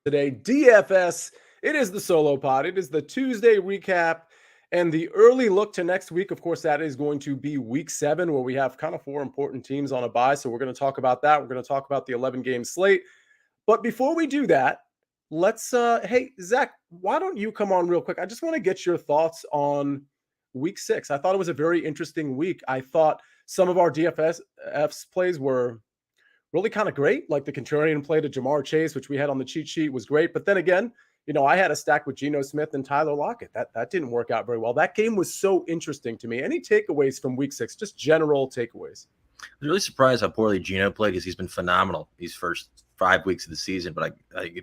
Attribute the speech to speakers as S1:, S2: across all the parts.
S1: Today, DFS. It is the solo pod. It is the Tuesday recap and the early look to next week. Of course, that is going to be week 7, where we have kind of 4 important teams on a bye. So we're going to talk about that. We're going to talk about the 11-game slate. But before we do that, hey, Zach, why don't you come on real quick? I just want to get your thoughts on week 6. I thought it was a very interesting week. I thought some of our DFS plays were really kind of great. Like the contrarian play to Jamar Chase, which we had on the cheat sheet, was great. But then again, I had a stack with Geno Smith and Tyler Lockett. That didn't work out very well. That game was so interesting to me. Any takeaways from week 6? Just general takeaways.
S2: I was really surprised how poorly Geno played because he's been phenomenal these first 5 weeks of the season. But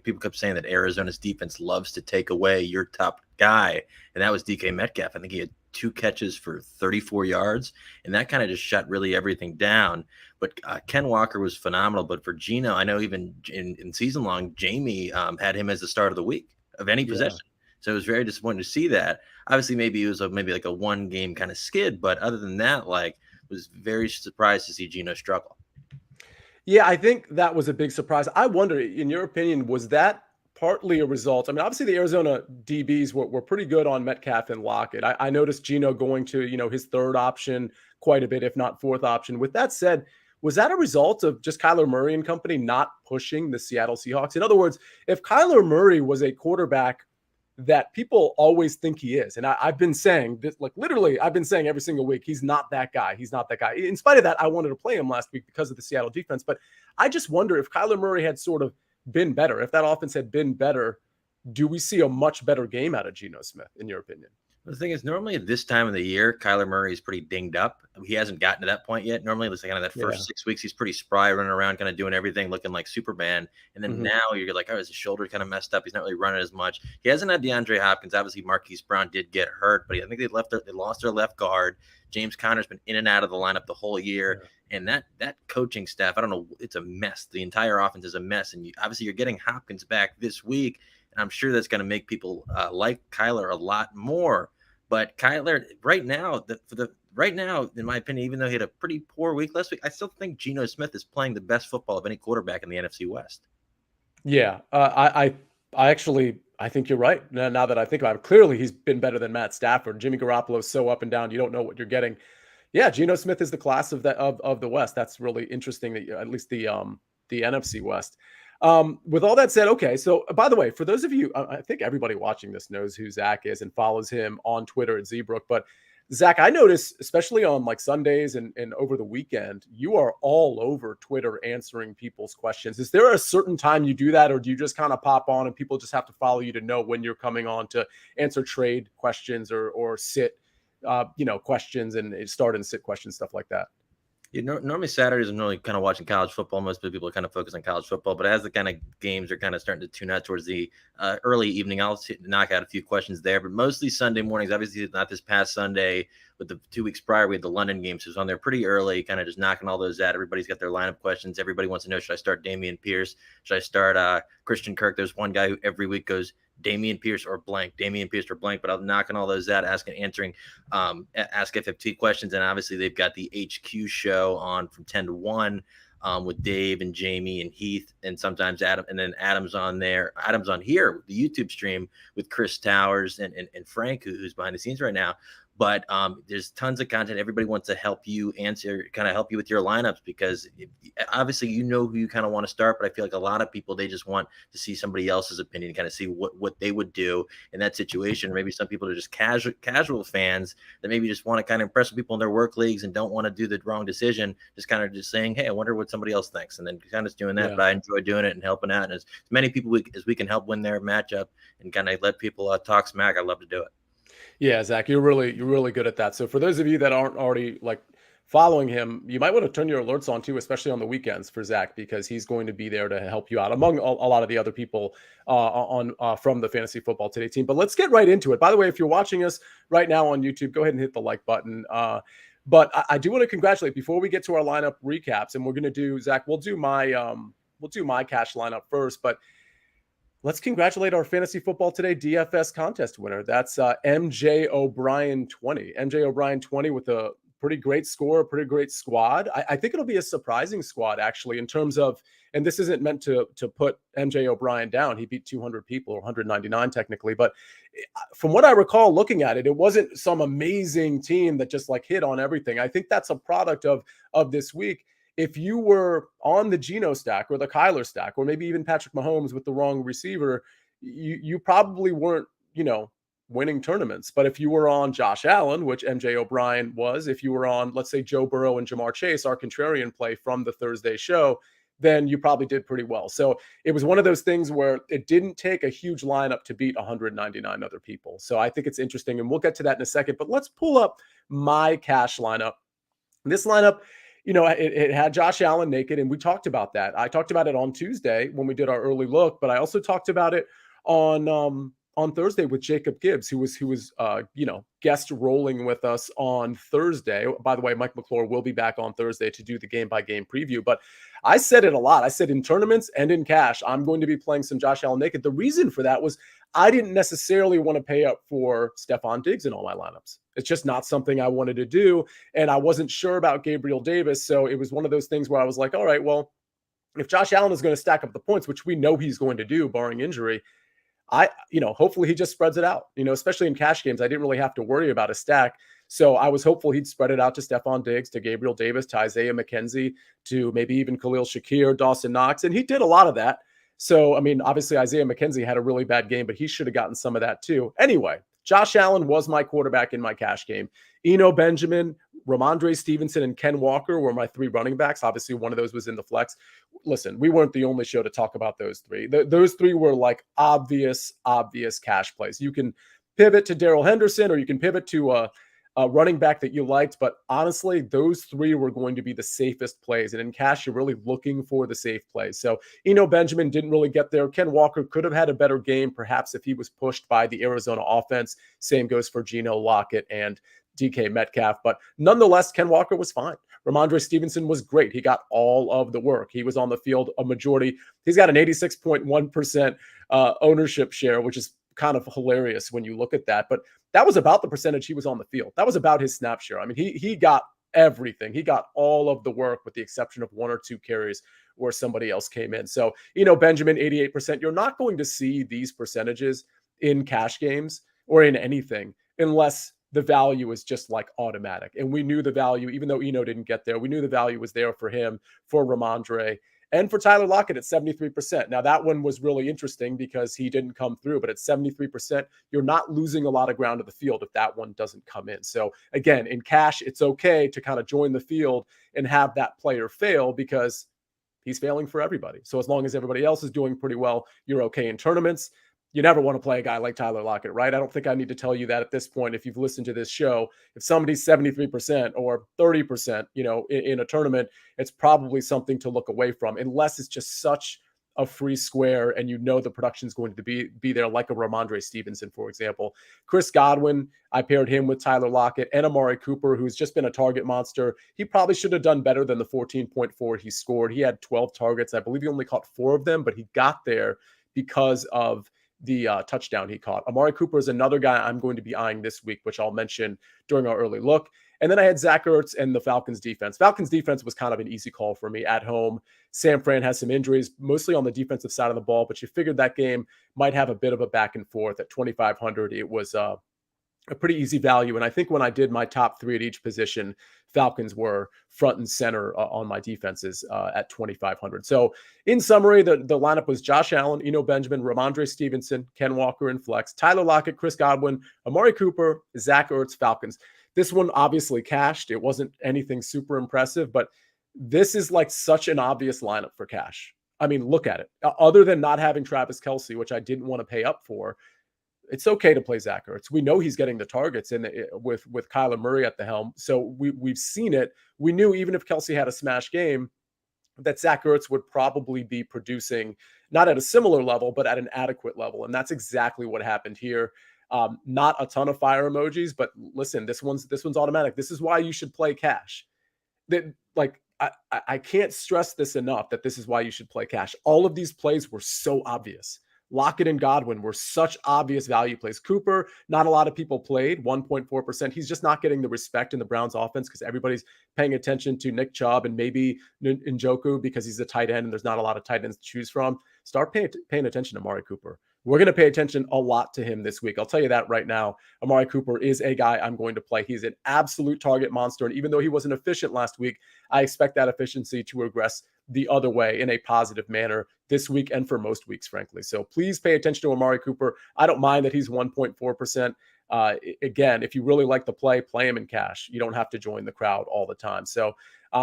S2: people kept saying that Arizona's defense loves to take away your top guy, and that was DK Metcalf. I think he had 2 catches for 34 yards, and that kind of just shut really everything down. But Ken Walker was phenomenal. But for Geno, I know even in season long, Jamie had him as the start of the week of any possession. So it was very disappointing to see that. Obviously, maybe it was maybe like a 1-game kind of skid, but other than that, was very surprised to see Geno struggle.
S1: Yeah, I think that was a big surprise. I wonder, in your opinion, was that partly a result? I mean, obviously the Arizona DBs were pretty good on Metcalf and Lockett. I noticed Geno going to, his third option quite a bit, if not fourth option. With that said, was that a result of just Kyler Murray and company not pushing the Seattle Seahawks? In other words, if Kyler Murray was a quarterback that people always think he is, and I've been saying this, literally, I've been saying every single week, he's not that guy. He's not that guy. In spite of that, I wanted to play him last week because of the Seattle defense. But I just wonder if Kyler Murray had sort of been better, if that offense had been better, do we see a much better game out of Geno Smith, in your opinion?
S2: The thing is, normally at this time of the year, Kyler Murray is pretty dinged up. He hasn't gotten to that point yet. Normally, it's kind of that first 6 weeks, he's pretty spry, running around, kind of doing everything, looking like Superman. And then now you're like, his shoulder kind of messed up. He's not really running as much. He hasn't had DeAndre Hopkins. Obviously, Marquise Brown did get hurt, but I think they lost their left guard. James Conner's been in and out of the lineup the whole year. And that coaching staff, I don't know, it's a mess. The entire offense is a mess. And obviously, you're getting Hopkins back this week. And I'm sure that's going to make people like Kyler a lot more. But Kyler, right now, in my opinion, even though he had a pretty poor week last week, I still think Geno Smith is playing the best football of any quarterback in the NFC West.
S1: Yeah, I think you're right. Now that I think about it, clearly he's been better than Matt Stafford. Jimmy Garoppolo is so up and down, you don't know what you're getting. Yeah, Geno Smith is the class of the West. That's really interesting. That at least the NFC West. With all that said, okay. So by the way, for those of you, I think everybody watching this knows who Zach is and follows him on Twitter at Zbrook. But Zach, I notice, especially on Sundays and over the weekend, you are all over Twitter answering people's questions. Is there a certain time you do that, or do you just kind of pop on and people just have to follow you to know when you're coming on to answer trade questions or sit, questions and start and sit questions, stuff like that?
S2: Normally Saturdays I'm really kind of watching college football. Most people are kind of focused on college football, but as the kind of games are kind of starting to tune out towards the early evening, I'll knock out a few questions there. But mostly Sunday mornings. Obviously, not this past Sunday, but the 2 weeks prior, we had the London games. So it was on there pretty early, kind of just knocking all those out. Everybody's got their lineup questions. Everybody wants to know, should I start Dameon Pierce? Should I start Christian Kirk? There's one guy who every week goes Dameon Pierce or blank, but I'm knocking all those out, answering Ask FFT questions. And obviously they've got the HQ show on from 10 to 1 with Dave and Jamie and Heath, and sometimes Adam, and then Adam's on there. Adam's on here, the YouTube stream with Chris Towers and Frank, who's behind the scenes right now. But there's tons of content. Everybody wants to help you help you with your lineups, because obviously you know who you kind of want to start. But I feel like a lot of people, they just want to see somebody else's opinion, kind of see what they would do in that situation. Maybe some people are just casual fans that maybe just want to kind of impress people in their work leagues and don't want to do the wrong decision. Just kind of just saying, hey, I wonder what somebody else thinks, and then kind of doing that. Yeah. But I enjoy doing it and helping out. And as many people as we can help win their matchup and kind of let people talk smack, I love to do it.
S1: Yeah, Zach, you're really good at that. So for those of you that aren't already following him, you might want to turn your alerts on too, especially on the weekends for Zach, because he's going to be there to help you out among a lot of the other people from the Fantasy Football Today team. But let's get right into it. By the way, if you're watching us right now on YouTube, go ahead and hit the like button. But I do want to congratulate, before we get to our lineup recaps, and we're going to do, Zach, we'll do my cash lineup first, but let's congratulate our Fantasy Football Today DFS contest winner. That's MJ O'Brien 20. MJ O'Brien 20 with the pretty great score, pretty great squad. I think it'll be a surprising squad, actually, in terms of, and this isn't meant to put MJ O'Brien down. He beat 200 people, or 199 technically. But from what I recall looking at it, it wasn't some amazing team that just like hit on everything. I think that's a product of this week. If you were on the Geno stack or the Kyler stack, or maybe even Patrick Mahomes with the wrong receiver, you probably weren't, winning tournaments. But if you were on Josh Allen, which MJ O'Brien was, if you were on, let's say, Joe Burrow and Jamar Chase, our contrarian play from the Thursday show, then you probably did pretty well. So it was one of those things where it didn't take a huge lineup to beat 199 other people. So I think it's interesting, and we'll get to that in a second. But let's pull up my cash lineup. This lineup, it had Josh Allen naked, and we talked about that. I talked about it on Tuesday when we did our early look, but I also talked about it on Thursday with Jacob Gibbs, who was guest rolling with us on Thursday. By the way, Mike McClure will be back on Thursday to do the game-by-game preview. But I said it a lot. I said in tournaments and in cash, I'm going to be playing some Josh Allen naked. The reason for that was I didn't necessarily want to pay up for Stephon Diggs in all my lineups. It's just not something I wanted to do. And I wasn't sure about Gabriel Davis. So it was one of those things where I was like, all right, well, if Josh Allen is going to stack up the points, which we know he's going to do barring injury, hopefully he just spreads it out, especially in cash games. I didn't really have to worry about a stack. So I was hopeful he'd spread it out to Stephon Diggs, to Gabriel Davis, to Isaiah McKenzie, to maybe even Khalil Shakir, Dawson Knox. And he did a lot of that. So, obviously Isaiah McKenzie had a really bad game, but he should have gotten some of that too. Anyway, Josh Allen was my quarterback in my cash game. Eno Benjamin, Ramondre Stevenson, and Ken Walker were my three running backs. Obviously, one of those was in the flex. Listen, we weren't the only show to talk about those three. Those three were like obvious cash plays. You can pivot to Darrell Henderson, or you can pivot to a running back that you liked. But honestly, those three were going to be the safest plays. And in cash, you're really looking for the safe plays. So Eno Benjamin didn't really get there. Ken Walker could have had a better game, perhaps, if he was pushed by the Arizona offense. Same goes for Geno, Lockett, and DK Metcalf. But nonetheless, Ken Walker was fine. Ramondre Stevenson was great. He got all of the work. He was on the field a majority. He's got an 86.1% ownership share, which is kind of hilarious when you look at that. But that was about the percentage he was on the field. That was about his snap share. He got everything. He got all of the work with the exception of one or two carries where somebody else came in. So, Benjamin, 88%. You're not going to see these percentages in cash games or in anything unless the value is just like automatic. And we knew the value, even though Eno didn't get there, we knew the value was there for him, for Ramondre, and for Tyler Lockett at 73%. Now, that one was really interesting because he didn't come through, but at 73%, you're not losing a lot of ground to the field if that one doesn't come in. So again, in cash, it's okay to kind of join the field and have that player fail because he's failing for everybody. So as long as everybody else is doing pretty well, you're okay in tournaments. You never want to play a guy like Tyler Lockett, right? I don't think I need to tell you that at this point. If you've listened to this show, if somebody's 73% or 30%, in a tournament, it's probably something to look away from, unless it's just such a free square and the production is going to be there, like a Ramondre Stevenson, for example. Chris Godwin, I paired him with Tyler Lockett, and Amari Cooper, who's just been a target monster. He probably should have done better than the 14.4 he scored. He had 12 targets. I believe he only caught 4 of them, but he got there because of the touchdown he caught. Amari Cooper is another guy I'm going to be eyeing this week, which I'll mention during our early look. And then I had Zach Ertz and the Falcons defense. Falcons defense was kind of an easy call for me at home. San Fran has some injuries, mostly on the defensive side of the ball, but you figured that game might have a bit of a back and forth. At 2,500, it was a pretty easy value. And I think when I did my top 3 at each position, Falcons were front and center on my defenses at 2,500. So in summary, the lineup was Josh Allen, Eno Benjamin, Ramondre Stevenson, Ken Walker in flex, Tyler Lockett, Chris Godwin, Amari Cooper, Zach Ertz, Falcons. This one obviously cashed. It wasn't anything super impressive, but this is like such an obvious lineup for cash. Look at it. Other than not having Travis Kelce, which I didn't want to pay up for, it's okay to play Zach Ertz. We know he's getting the targets with Kyler Murray at the helm. So we've seen it. We knew even if Kelce had a smash game, that Zach Ertz would probably be producing not at a similar level, but at an adequate level. And that's exactly what happened here. Not a ton of fire emojis, but listen, this one's automatic. This is why you should play cash. I can't stress this enough that this is why you should play cash. All of these plays were so obvious. Lockett and Godwin were such obvious value plays. Cooper, not a lot of people played, 1.4%. He's just not getting the respect in the Browns offense because everybody's paying attention to Nick Chubb and maybe Njoku because he's a tight end and there's not a lot of tight ends to choose from. Start paying attention to Amari Cooper. We're going to pay attention a lot to him this week. I'll tell you that right now. Amari Cooper is a guy I'm going to play. He's an absolute target monster. And even though he wasn't efficient last week, I expect that efficiency to regress the other way in a positive manner this week and for most weeks, frankly. So please pay attention to Amari Cooper. I don't mind that he's 1.4%. Again, if you really like the play him in cash. You don't have to join the crowd all the time. So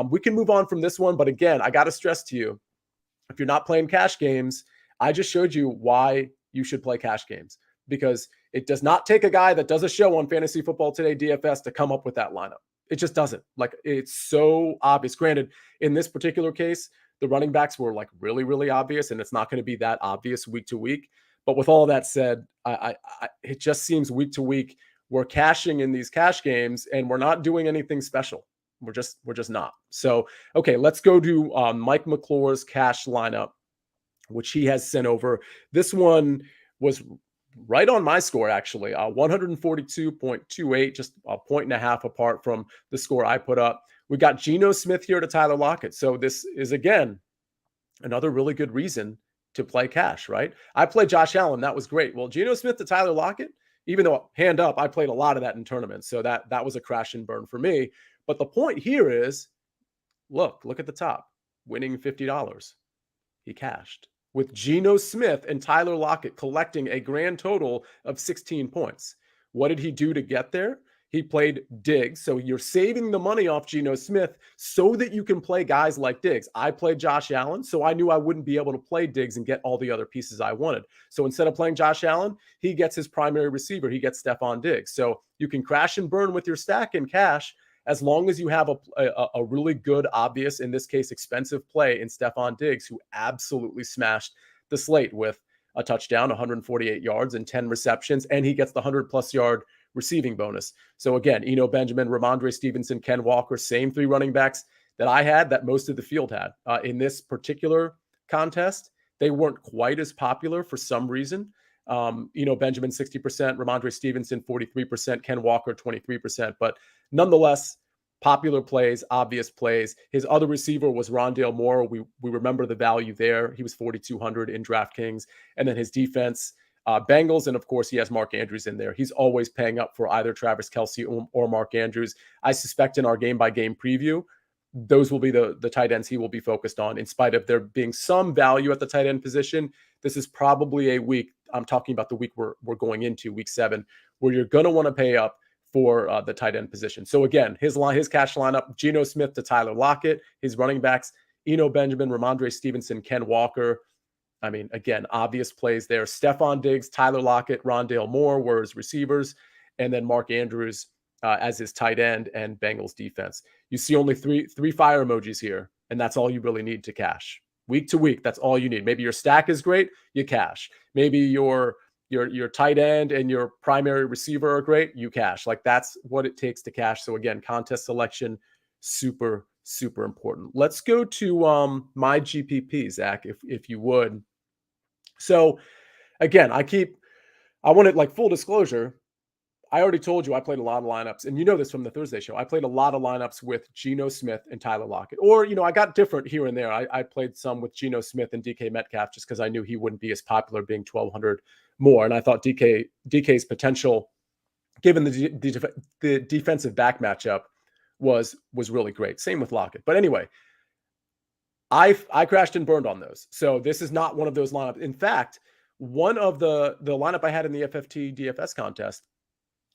S1: we can move on from this one. But again, I got to stress to you, if you're not playing cash games, I just showed you why you should play cash games, because it does not take a guy that does a show on Fantasy Football Today DFS to come up with that lineup. It just doesn't. Like, it's so obvious. Granted, in this particular case, the running backs were like really, really obvious, and it's not going to be that obvious week to week. But with all that said, it just seems week to week we're cashing in these cash games, and we're not doing anything special. We're just not. So, okay, let's go to Mike McClure's cash lineup, which he has sent over. This one was right on my score, actually, 142.28, just a point and a half apart from the score I put up. We got Geno Smith here to Tyler Lockett. So this is, again, another really good reason to play cash, right? I played Josh Allen. That was great. Well, Geno Smith to Tyler Lockett, even though, hand up, I played a lot of that in tournaments. So that was a crash and burn for me. But the point here is, look at the top, winning $50. He cashed with Geno Smith and Tyler Lockett collecting a grand total of 16 points. What did he do to get there? He played Diggs. So you're saving the money off Geno Smith so that you can play guys like Diggs. I played Josh Allen, so I knew I wouldn't be able to play Diggs and get all the other pieces I wanted. So instead of playing Josh Allen, he gets his primary receiver. He gets Stephon Diggs. So you can crash and burn with your stack in cash as long as you have a really good, obvious, in this case, expensive play in Stephon Diggs, who absolutely smashed the slate with a touchdown, 148 yards and 10 receptions, and he gets the 100-plus yard receiving bonus. So again, Eno Benjamin, Ramondre Stevenson, Ken Walker, same three running backs that I had, that most of the field had. In this particular contest, they weren't quite as popular for some reason. Eno Benjamin, 60%, Ramondre Stevenson, 43%, Ken Walker, 23%. But nonetheless, popular plays, obvious plays. His other receiver was Rondale Moore. We remember the value there. He was 4,200 in DraftKings. And then his defense, Bengals, and of course he has Mark Andrews in there. He's always paying up for either Travis Kelce or Mark Andrews. I suspect in our game-by-game preview, those will be the tight ends he will be focused on. In spite of there being some value at the tight end position, this is probably a week, I'm talking about the week we're going into, week 7, where you're going to want to pay up for the tight end position. So again, his cash lineup, Geno Smith to Tyler Lockett, his running backs, Eno Benjamin, Ramondre Stevenson, Ken Walker. I mean, again, obvious plays there. Stephon Diggs, Tyler Lockett, Rondale Moore were his receivers, and then Mark Andrews as his tight end, and Bengals defense. You see only three fire emojis here, and that's all you really need to cash. Week to week, that's all you need. Maybe your stack is great, you cash. Maybe your tight end and your primary receiver are great, you cash. Like, that's what it takes to cash. So again, contest selection, super, super important. Let's go to my GPP, Zach, if you would. So again, I wanted, like, full disclosure. I already told you I played a lot of lineups, and you know this from the Thursday show. I played a lot of lineups with Geno Smith and Tyler Lockett. Or, I got different here and there. I played some with Geno Smith and DK Metcalf just because I knew he wouldn't be as popular, being 1,200 more. And I thought DK's potential, given the defensive back matchup, was really great. Same with Lockett. But anyway, I crashed and burned on those. So this is not one of those lineups. In fact, one of the lineup I had in the FFT DFS contest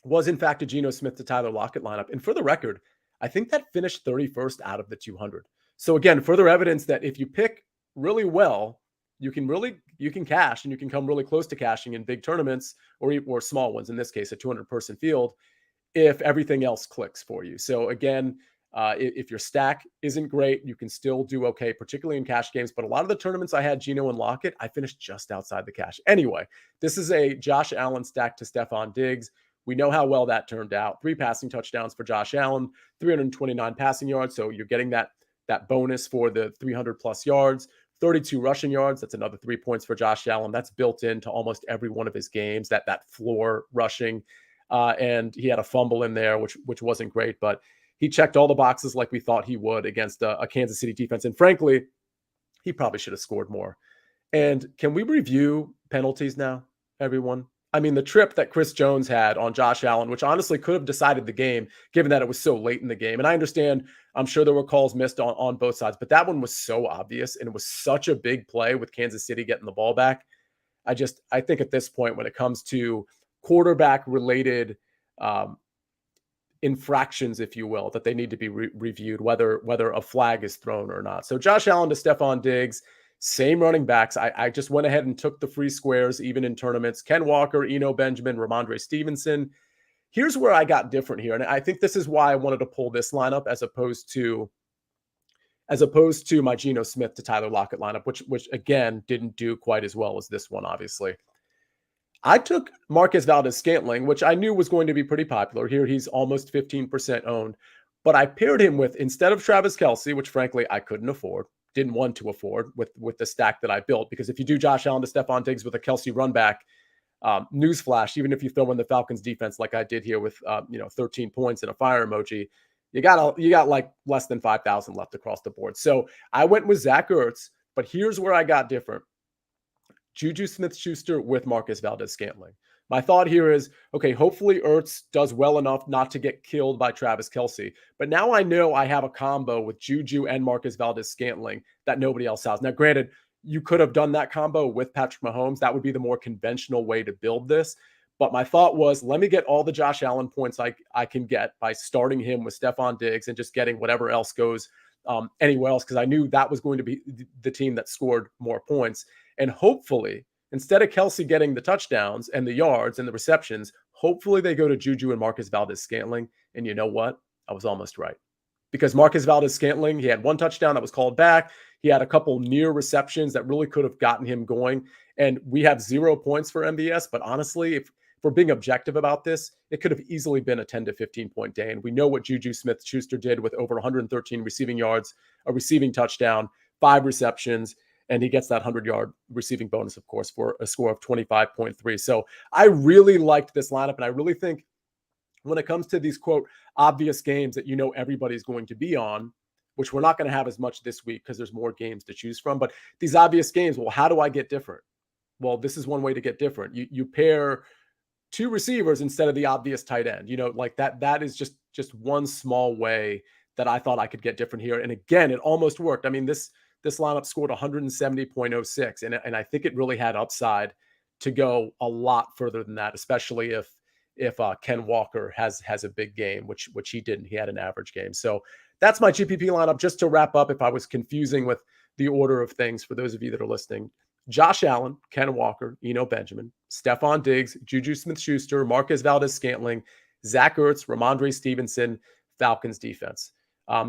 S1: was in fact a Geno Smith to Tyler Lockett lineup. And for the record, I think that finished 31st out of the 200. So again, further evidence that if you pick really well, you can cash, and you can come really close to cashing in big tournaments or small ones, in this case, a 200-person field, if everything else clicks for you. So again, if your stack isn't great, you can still do okay, particularly in cash games. But a lot of the tournaments I had Geno and Lockett, I finished just outside the cash. Anyway, this is a Josh Allen stack to Stephon Diggs. We know how well that turned out. 3 passing touchdowns for Josh Allen, 329 passing yards. So you're getting that bonus for the 300-plus yards. 32 rushing yards. That's another 3 points for Josh Allen. That's built into almost every one of his games, that floor rushing. And he had a fumble in there, which wasn't great, but he checked all the boxes like we thought he would against a Kansas City defense. And frankly, he probably should have scored more. And can we review penalties now, everyone? I mean, the trip that Chris Jones had on Josh Allen, which honestly could have decided the game, given that it was so late in the game. And I understand, I'm sure there were calls missed on both sides, but that one was so obvious, and it was such a big play with Kansas City getting the ball back. I think at this point, when it comes to quarterback-related infractions, if you will, that they need to be reviewed, whether a flag is thrown or not. So Josh Allen to Stephon Diggs, same running backs. I just went ahead and took the free squares, even in tournaments. Ken Walker, Eno Benjamin, Ramondre Stevenson. Here's where I got different here. And I think this is why I wanted to pull this lineup as opposed to my Geno Smith to Tyler Lockett lineup, which again, didn't do quite as well as this one, obviously. I took Marquez Valdes-Scantling, which I knew was going to be pretty popular. Here he's almost 15% owned. But I paired him with, instead of Travis Kelce, which frankly I couldn't afford, didn't want to afford with the stack that I built. Because if you do Josh Allen to Stephon Diggs with a Kelce run back, newsflash, even if you throw in the Falcons defense like I did here with 13 points and a fire emoji, you got like less than 5,000 left across the board. So I went with Zach Ertz, but here's where I got different. Juju Smith-Schuster with Marquez Valdes-Scantling. My thought here is, okay, hopefully Ertz does well enough not to get killed by Travis Kelce. But now I know I have a combo with Juju and Marquez Valdes-Scantling that nobody else has. Now, granted, you could have done that combo with Patrick Mahomes. That would be the more conventional way to build this. But my thought was, let me get all the Josh Allen points I can get by starting him with Stephon Diggs and just getting whatever else goes anywhere else, because I knew that was going to be the team that scored more points. And hopefully, instead of Kelce getting the touchdowns and the yards and the receptions, hopefully they go to Juju and Marquez Valdes-Scantling. And you know what? I was almost right. Because Marquez Valdes-Scantling, he had one touchdown that was called back. He had a couple near receptions that really could have gotten him going. And we have 0 points for MVS. But honestly, if we're being objective about this, it could have easily been a 10 to 15 point day. And we know what Juju Smith-Schuster did with over 113 receiving yards, a receiving touchdown, 5 receptions. And he gets that 100-yard receiving bonus, of course, for a score of 25.3. So I really liked this lineup. And I really think when it comes to these, quote, obvious games that everybody's going to be on, which we're not going to have as much this week because there's more games to choose from. But these obvious games, well, how do I get different? Well, this is one way to get different. You pair 2 receivers instead of the obvious tight end. Like that is just one small way that I thought I could get different here. And again, it almost worked. I mean, this lineup scored 170.06, and I think it really had upside to go a lot further than that, especially if Ken Walker has a big game, which he didn't. He had an average game. So that's my GPP lineup. Just to wrap up, if I was confusing with the order of things for those of you that are listening: Josh Allen, Ken Walker, Eno Benjamin, Stephon Diggs, Juju Smith-Schuster, Marquez Valdes-Scantling, Zach Ertz, Ramondre Stevenson, Falcons defense.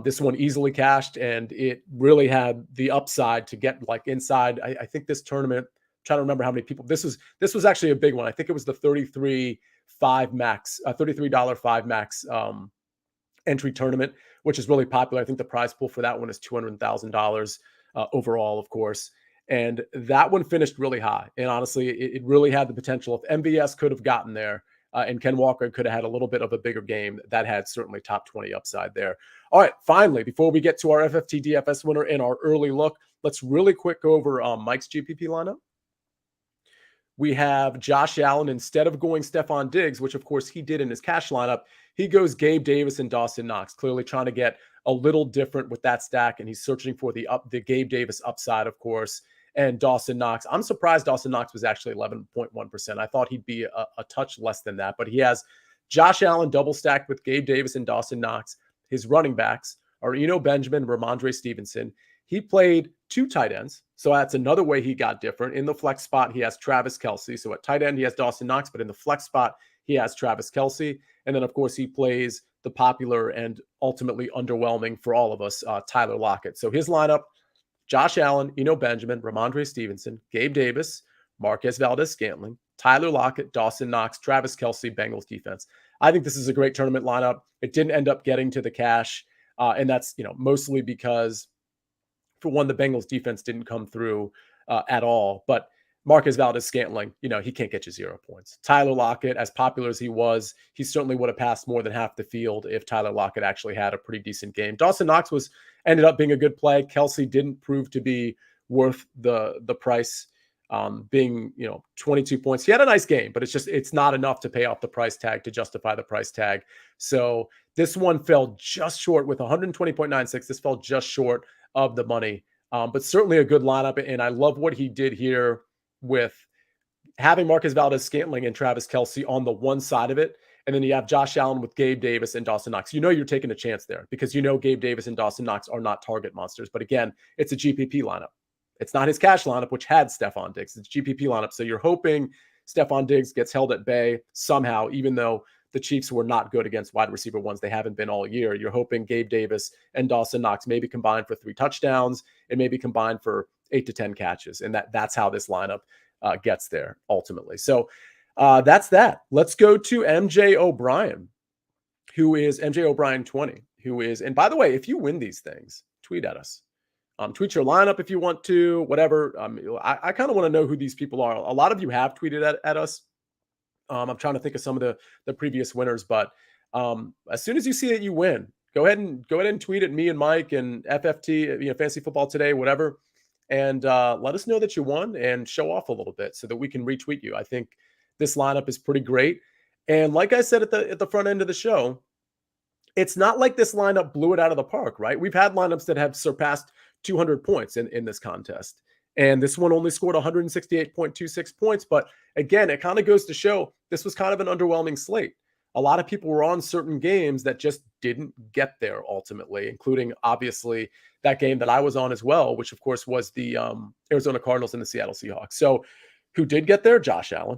S1: This one easily cashed, and it really had the upside to get like inside. I think this tournament, I'm trying to remember how many people. This was actually a big one. I think it was the $33 5 max entry tournament, which is really popular. I think the prize pool for that one is $200,000 overall, of course. And that one finished really high. And honestly, it really had the potential. If MVS could have gotten there and Ken Walker could have had a little bit of a bigger game, that had certainly top 20 upside there. All right, finally, before we get to our FFT DFS winner and our early look, let's really quick go over Mike's GPP lineup. We have Josh Allen. Instead of going Stephon Diggs, which of course he did in his cash lineup, he goes Gabe Davis and Dawson Knox, clearly trying to get a little different with that stack. And he's searching for the Gabe Davis upside, of course, and Dawson Knox. I'm surprised Dawson Knox was actually 11.1%. I thought he'd be a touch less than that, but he has Josh Allen double stacked with Gabe Davis and Dawson Knox. His running backs are Eno Benjamin, Ramondre Stevenson. He played 2 tight ends, so that's another way he got different. In the flex spot, he has Travis Kelce. So at tight end, he has Dawson Knox, but in the flex spot, he has Travis Kelce. And then, of course, he plays the popular and ultimately underwhelming for all of us, Tyler Lockett. So his lineup: Josh Allen, Eno Benjamin, Ramondre Stevenson, Gabe Davis, Marquez Valdes-Scantling, Tyler Lockett, Dawson Knox, Travis Kelce, Bengals defense. I think this is a great tournament lineup. It didn't end up getting to the cash, and that's mostly because, For one, the Bengals defense didn't come through at all. But Marquez Valdes-Scantling, he can't get you 0 points. Tyler Lockett, as popular as he was, he certainly would have passed more than half the field if Tyler Lockett actually had a pretty decent game. Dawson Knox ended up being a good play. Kelsey didn't prove to be worth the price, being 22 points. He had a nice game, but it's not enough to pay off the price tag, to justify the price tag. So this one fell just short with 120.96. This fell just short of the money, but certainly a good lineup. And I love what he did here with having Marquez Valdes-Scantling and Travis Kelsey on the one side of it. And then you have Josh Allen with Gabe Davis and Dawson Knox. You're taking a chance there because Gabe Davis and Dawson Knox are not target monsters. But again, it's a GPP lineup. It's not his cash lineup, which had Stephon Diggs. It's GPP lineup. So you're hoping Stephon Diggs gets held at bay somehow, even though the Chiefs were not good against wide receiver ones. They haven't been all year. You're hoping Gabe Davis and Dawson Knox maybe combine for 3 touchdowns and maybe combine for 8 to 10 catches. And that's how this lineup gets there ultimately. So that's that. Let's go to MJ O'Brien, who is MJ O'Brien 20, who is, and by the way, if you win these things, tweet at us. Tweet your lineup if you want to, whatever. I kind of want to know who these people are. A lot of you have tweeted at us. I'm trying to think of some of the previous winners, but as soon as you see that you win, go ahead and tweet at me and Mike and FFT, Fantasy Football Today, whatever, and let us know that you won and show off a little bit so that we can retweet you. I think this lineup is pretty great, and like I said at the front end of the show, it's not like this lineup blew it out of the park, right? We've had lineups that have surpassed 200 points in this contest. And this one only scored 168.26 points. But again, it kind of goes to show this was kind of an underwhelming slate. A lot of people were on certain games that just didn't get there ultimately, including obviously that game that I was on as well, which of course was the Arizona Cardinals and the Seattle Seahawks. So who did get there? Josh Allen,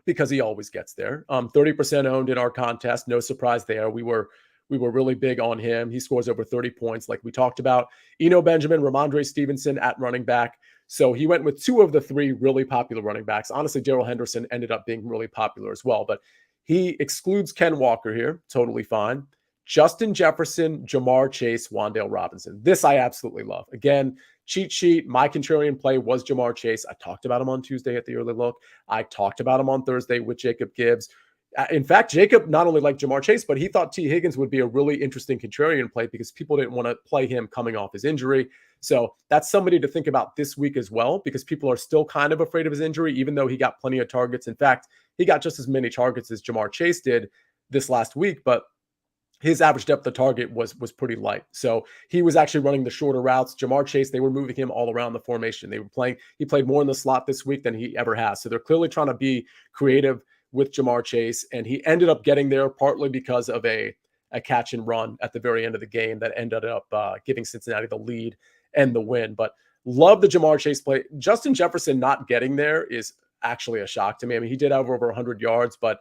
S1: because he always gets there. 30% owned in our contest. No surprise there. We were really big on him. He scores over 30 points, like we talked about. Eno Benjamin, Ramondre Stevenson at running back. So he went with 2 of the 3 really popular running backs. Honestly, Darrell Henderson ended up being really popular as well, but he excludes Ken Walker here. Totally fine. Justin Jefferson, Jamar Chase, Wan'Dale Robinson. This I absolutely love. Again, cheat sheet. My contrarian play was Jamar Chase. I talked about him on Tuesday at the early look. I talked about him on Thursday with Jacob Gibbs. In fact, Jacob not only liked Jamar Chase, but he thought T. Higgins would be a really interesting contrarian play because people didn't want to play him coming off his injury. So that's somebody to think about this week as well, because people are still kind of afraid of his injury, even though he got plenty of targets. In fact, he got just as many targets as Jamar Chase did this last week, but his average depth of target was pretty light. So he was actually running the shorter routes. Jamar Chase, they were moving him all around the formation. He played more in the slot this week than he ever has. So they're clearly trying to be creative with Jamar Chase, and he ended up getting there partly because of a catch and run at the very end of the game that ended up giving Cincinnati the lead and the win. But love the Jamar Chase play. Justin Jefferson not getting there is actually a shock to me. I mean, he did have over 100 yards, but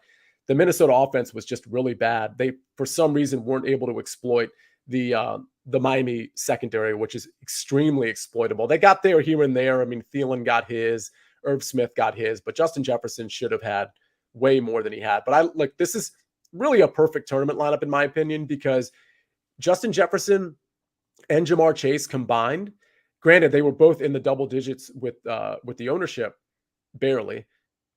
S1: the Minnesota offense was just really bad. They, for some reason, weren't able to exploit the Miami secondary, which is extremely exploitable. They got there here and there. I mean, Thielen got his, Irv Smith got his, but Justin Jefferson should have had way more than he had. But this is really a perfect tournament lineup in my opinion, because Justin Jefferson and Jamar Chase combined, granted they were both in the double digits with the ownership, barely,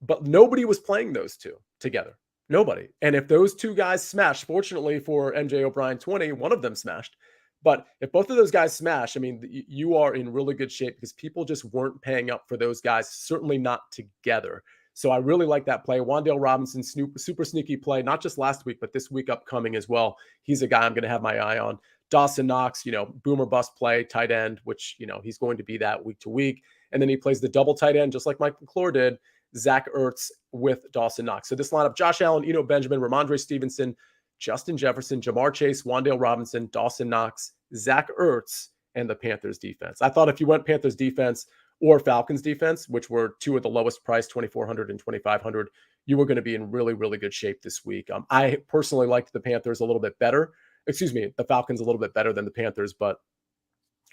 S1: but nobody was playing those two together. Nobody. And if those two guys smash, fortunately for MJ O'Brien 20, one of them smashed. But if both of those guys smash, I mean, you are in really good shape because people just weren't paying up for those guys, certainly not together. So I really like that play. Wan'Dale Robinson, super sneaky play, not just last week, but this week upcoming as well. He's a guy I'm going to have my eye on. Dawson Knox, boomer bust play, tight end, which, he's going to be that week to week. And then he plays the double tight end, just like Mike McClure did, Zach Ertz with Dawson Knox. So this lineup, Josh Allen, Eno Benjamin, Ramondre Stevenson, Justin Jefferson, Jamar Chase, Wan'Dale Robinson, Dawson Knox, Zach Ertz, and the Panthers defense. I thought if you went Panthers defense or Falcons defense, which were 2 of the lowest price, 2,400 and 2,500, you were going to be in really, really good shape this week. I personally liked the Panthers a little bit better. The Falcons a little bit better than the Panthers, but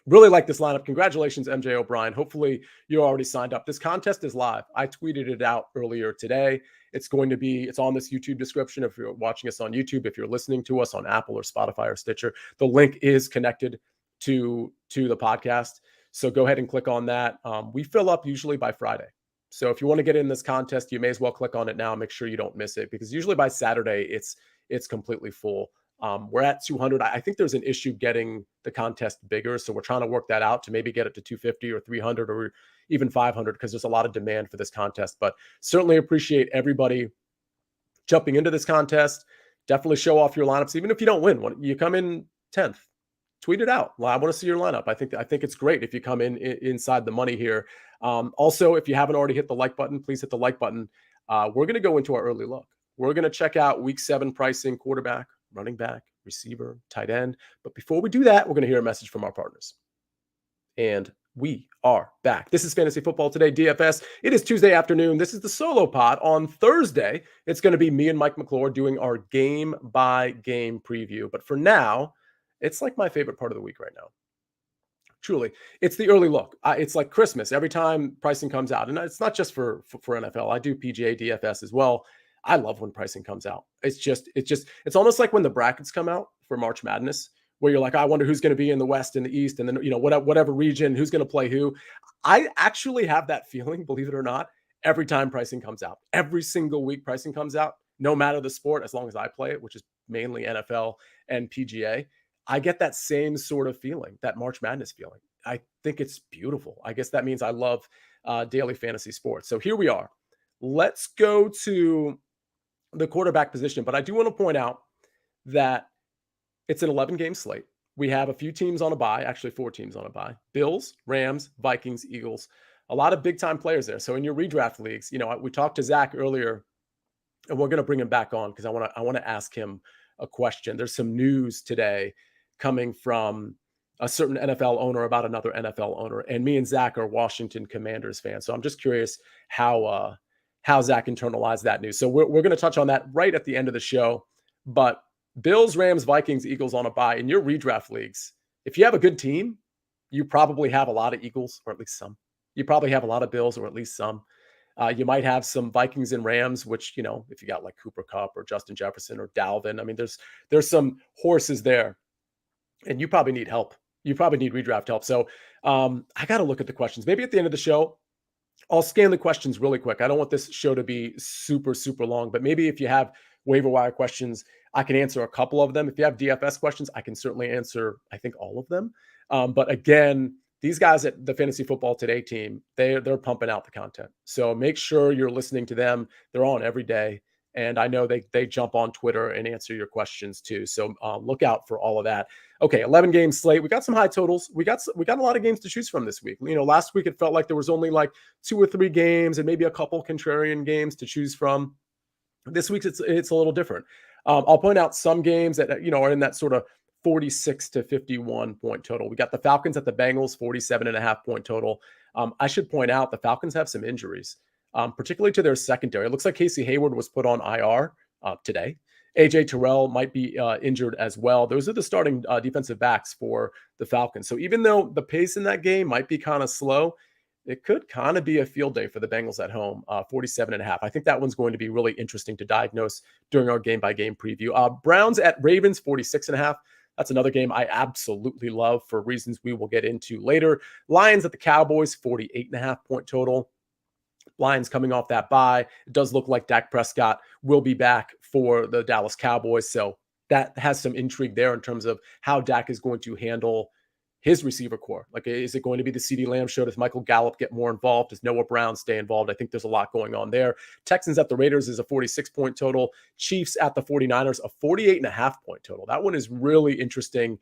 S1: really like this lineup. Congratulations, MJ O'Brien. Hopefully you already signed up. This contest is live. I tweeted it out earlier today. It's on this YouTube description. If you're watching us on YouTube, if you're listening to us on Apple or Spotify or Stitcher, the link is connected to the podcast. So go ahead and click on that. We fill up usually by Friday. So if you want to get in this contest, you may as well click on it now. Make sure you don't miss it, because usually by Saturday it's completely full. We're at 200. I think there's an issue getting the contest bigger, so we're trying to work that out to maybe get it to 250 or 300 or even 500, because there's a lot of demand for this contest. But certainly appreciate everybody jumping into this contest. Definitely show off your lineups, even if you don't win. When you come in 10th, tweet it out. Well, I want to see your lineup. I think it's great if you come in inside the money here. Also, if you haven't already hit the like button, please hit the like button. We're going to go into our early look. We're going to check out week 7 pricing: quarterback, running back, receiver, tight end. But before we do that, we're going to hear a message from our partners. And we are back. This is Fantasy Football Today, DFS. It is Tuesday afternoon. This is the solo pod. On Thursday, it's going to be me and Mike McClure doing our game-by-game preview. But for now, it's like my favorite part of the week right now. Truly, it's the early look. It's like Christmas every time pricing comes out. And it's not just for NFL. I do PGA DFS as well. I love when pricing comes out. It's almost like when the brackets come out for March Madness, where you're like, I wonder who's going to be in the West and the East, and then, whatever region, who's going to play who. I actually have that feeling, believe it or not, every time pricing comes out. Every single week pricing comes out, no matter the sport, as long as I play it, which is mainly NFL and PGA. I get that same sort of feeling, that March Madness feeling. I think it's beautiful. I guess that means I love daily fantasy sports. So here we are. Let's go to the quarterback position. But I do want to point out that it's an 11-game slate. We have a few teams on a bye, actually 4 teams on a bye: Bills, Rams, Vikings, Eagles. A lot of big-time players there. So in your redraft leagues, we talked to Zach earlier, and we're going to bring him back on because I want to ask him a question. There's some news today coming from a certain NFL owner about another NFL owner, and me and Zach are Washington Commanders fans. So I'm just curious how Zach internalized that news. So we're going to touch on that right at the end of the show. But Bills, Rams, Vikings, Eagles on a bye. In your redraft leagues, if you have a good team, you probably have a lot of Eagles, or at least some. You probably have a lot of Bills, or at least some. You might have some Vikings and Rams, which, if you got like Cooper Kupp or Justin Jefferson or Dalvin, I mean, there's some horses there, and you probably need help. You probably need redraft help. So I got to look at the questions. Maybe at the end of the show, I'll scan the questions really quick. I don't want this show to be super, super long, but maybe if you have waiver wire questions, I can answer a couple of them. If you have DFS questions, I can certainly answer, I think, all of them. But again, these guys at the Fantasy Football Today team, they're pumping out the content. So make sure you're listening to them. They're on every day. And I know they jump on Twitter and answer your questions too. So look out for all of that. Okay, 11-game slate. We got some high totals. We got a lot of games to choose from this week. Last week it felt like there was only like 2 or 3 games and maybe a couple contrarian games to choose from. This week it's a little different. I'll point out some games that are in that sort of 46 to 51 point total. We got the Falcons at the Bengals, 47.5 point total. I should point out the Falcons have some injuries, particularly to their secondary. It looks like Casey Hayward was put on IR today. AJ Terrell might be injured as well. Those are the starting defensive backs for the Falcons. So even though the pace in that game might be kind of slow, it could kind of be a field day for the Bengals at home, 47.5. I think that one's going to be really interesting to diagnose during our game-by-game preview. Browns at Ravens, 46.5. That's another game I absolutely love for reasons we will get into later. Lions at the Cowboys, 48.5 point total. Lions coming off that bye. It does look like Dak Prescott will be back for the Dallas Cowboys. So that has some intrigue there in terms of how Dak is going to handle his receiver core. Like, is it going to be the CeeDee Lamb show? Does Michael Gallup get more involved? Does Noah Brown stay involved? I think there's a lot going on there. Texans at the Raiders is a 46-point total. Chiefs at the 49ers, a 48.5-point total. That one is really interesting.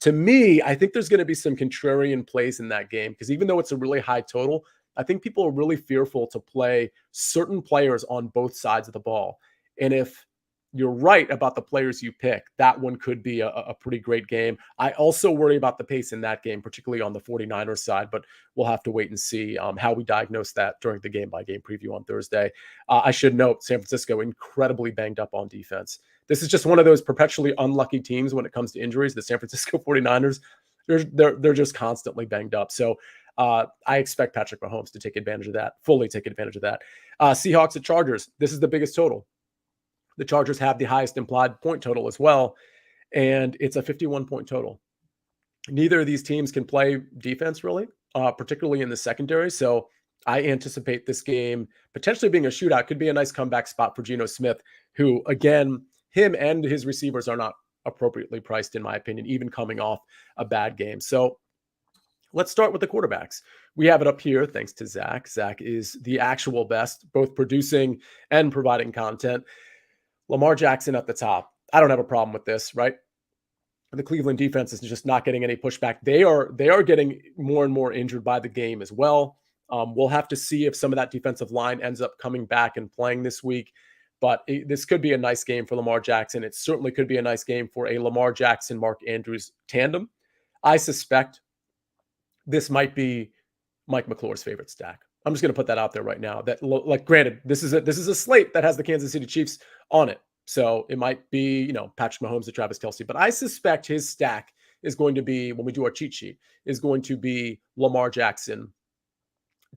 S1: To me, I think there's going to be some contrarian plays in that game, because even though it's a really high total, I think people are really fearful to play certain players on both sides of the ball. And if you're right about the players you pick, that one could be a pretty great game. I also worry about the pace in that game, particularly on the 49ers side, but we'll have to wait and see how we diagnose that during the game-by-game preview on Thursday. I should note, San Francisco incredibly banged up on defense. This is just one of those perpetually unlucky teams when it comes to injuries. The San Francisco 49ers, they're just constantly banged up. So I expect Patrick Mahomes to take advantage of that, fully take advantage of that. Seahawks at Chargers, this is the biggest total. The Chargers have the highest implied point total as well, and it's a 51-point total. Neither of these teams can play defense really, particularly in the secondary. So I anticipate this game potentially being a shootout. Could be a nice comeback spot for Geno Smith, who, again, him and his receivers are not appropriately priced, in my opinion, even coming off a bad game. So let's start with the quarterbacks. We have it up here thanks to Zach. Zach is the actual best, both producing and providing content. Lamar Jackson at the top. I don't have a problem with this, right? The Cleveland defense is just not getting any pushback. They are getting more and more injured by the game as well. We'll have to see if some of that defensive line ends up coming back and playing this week. But this could be a nice game for Lamar Jackson. It certainly could be a nice game for a Lamar Jackson, Mark Andrews tandem. I suspect this might be Mike McClure's favorite stack. I'm just going to put that out there right now. That, like, granted, this is a slate that has the Kansas City Chiefs on it. So it might be, Patrick Mahomes to Travis Kelce. But I suspect his stack is going to be, when we do our cheat sheet, is going to be Lamar Jackson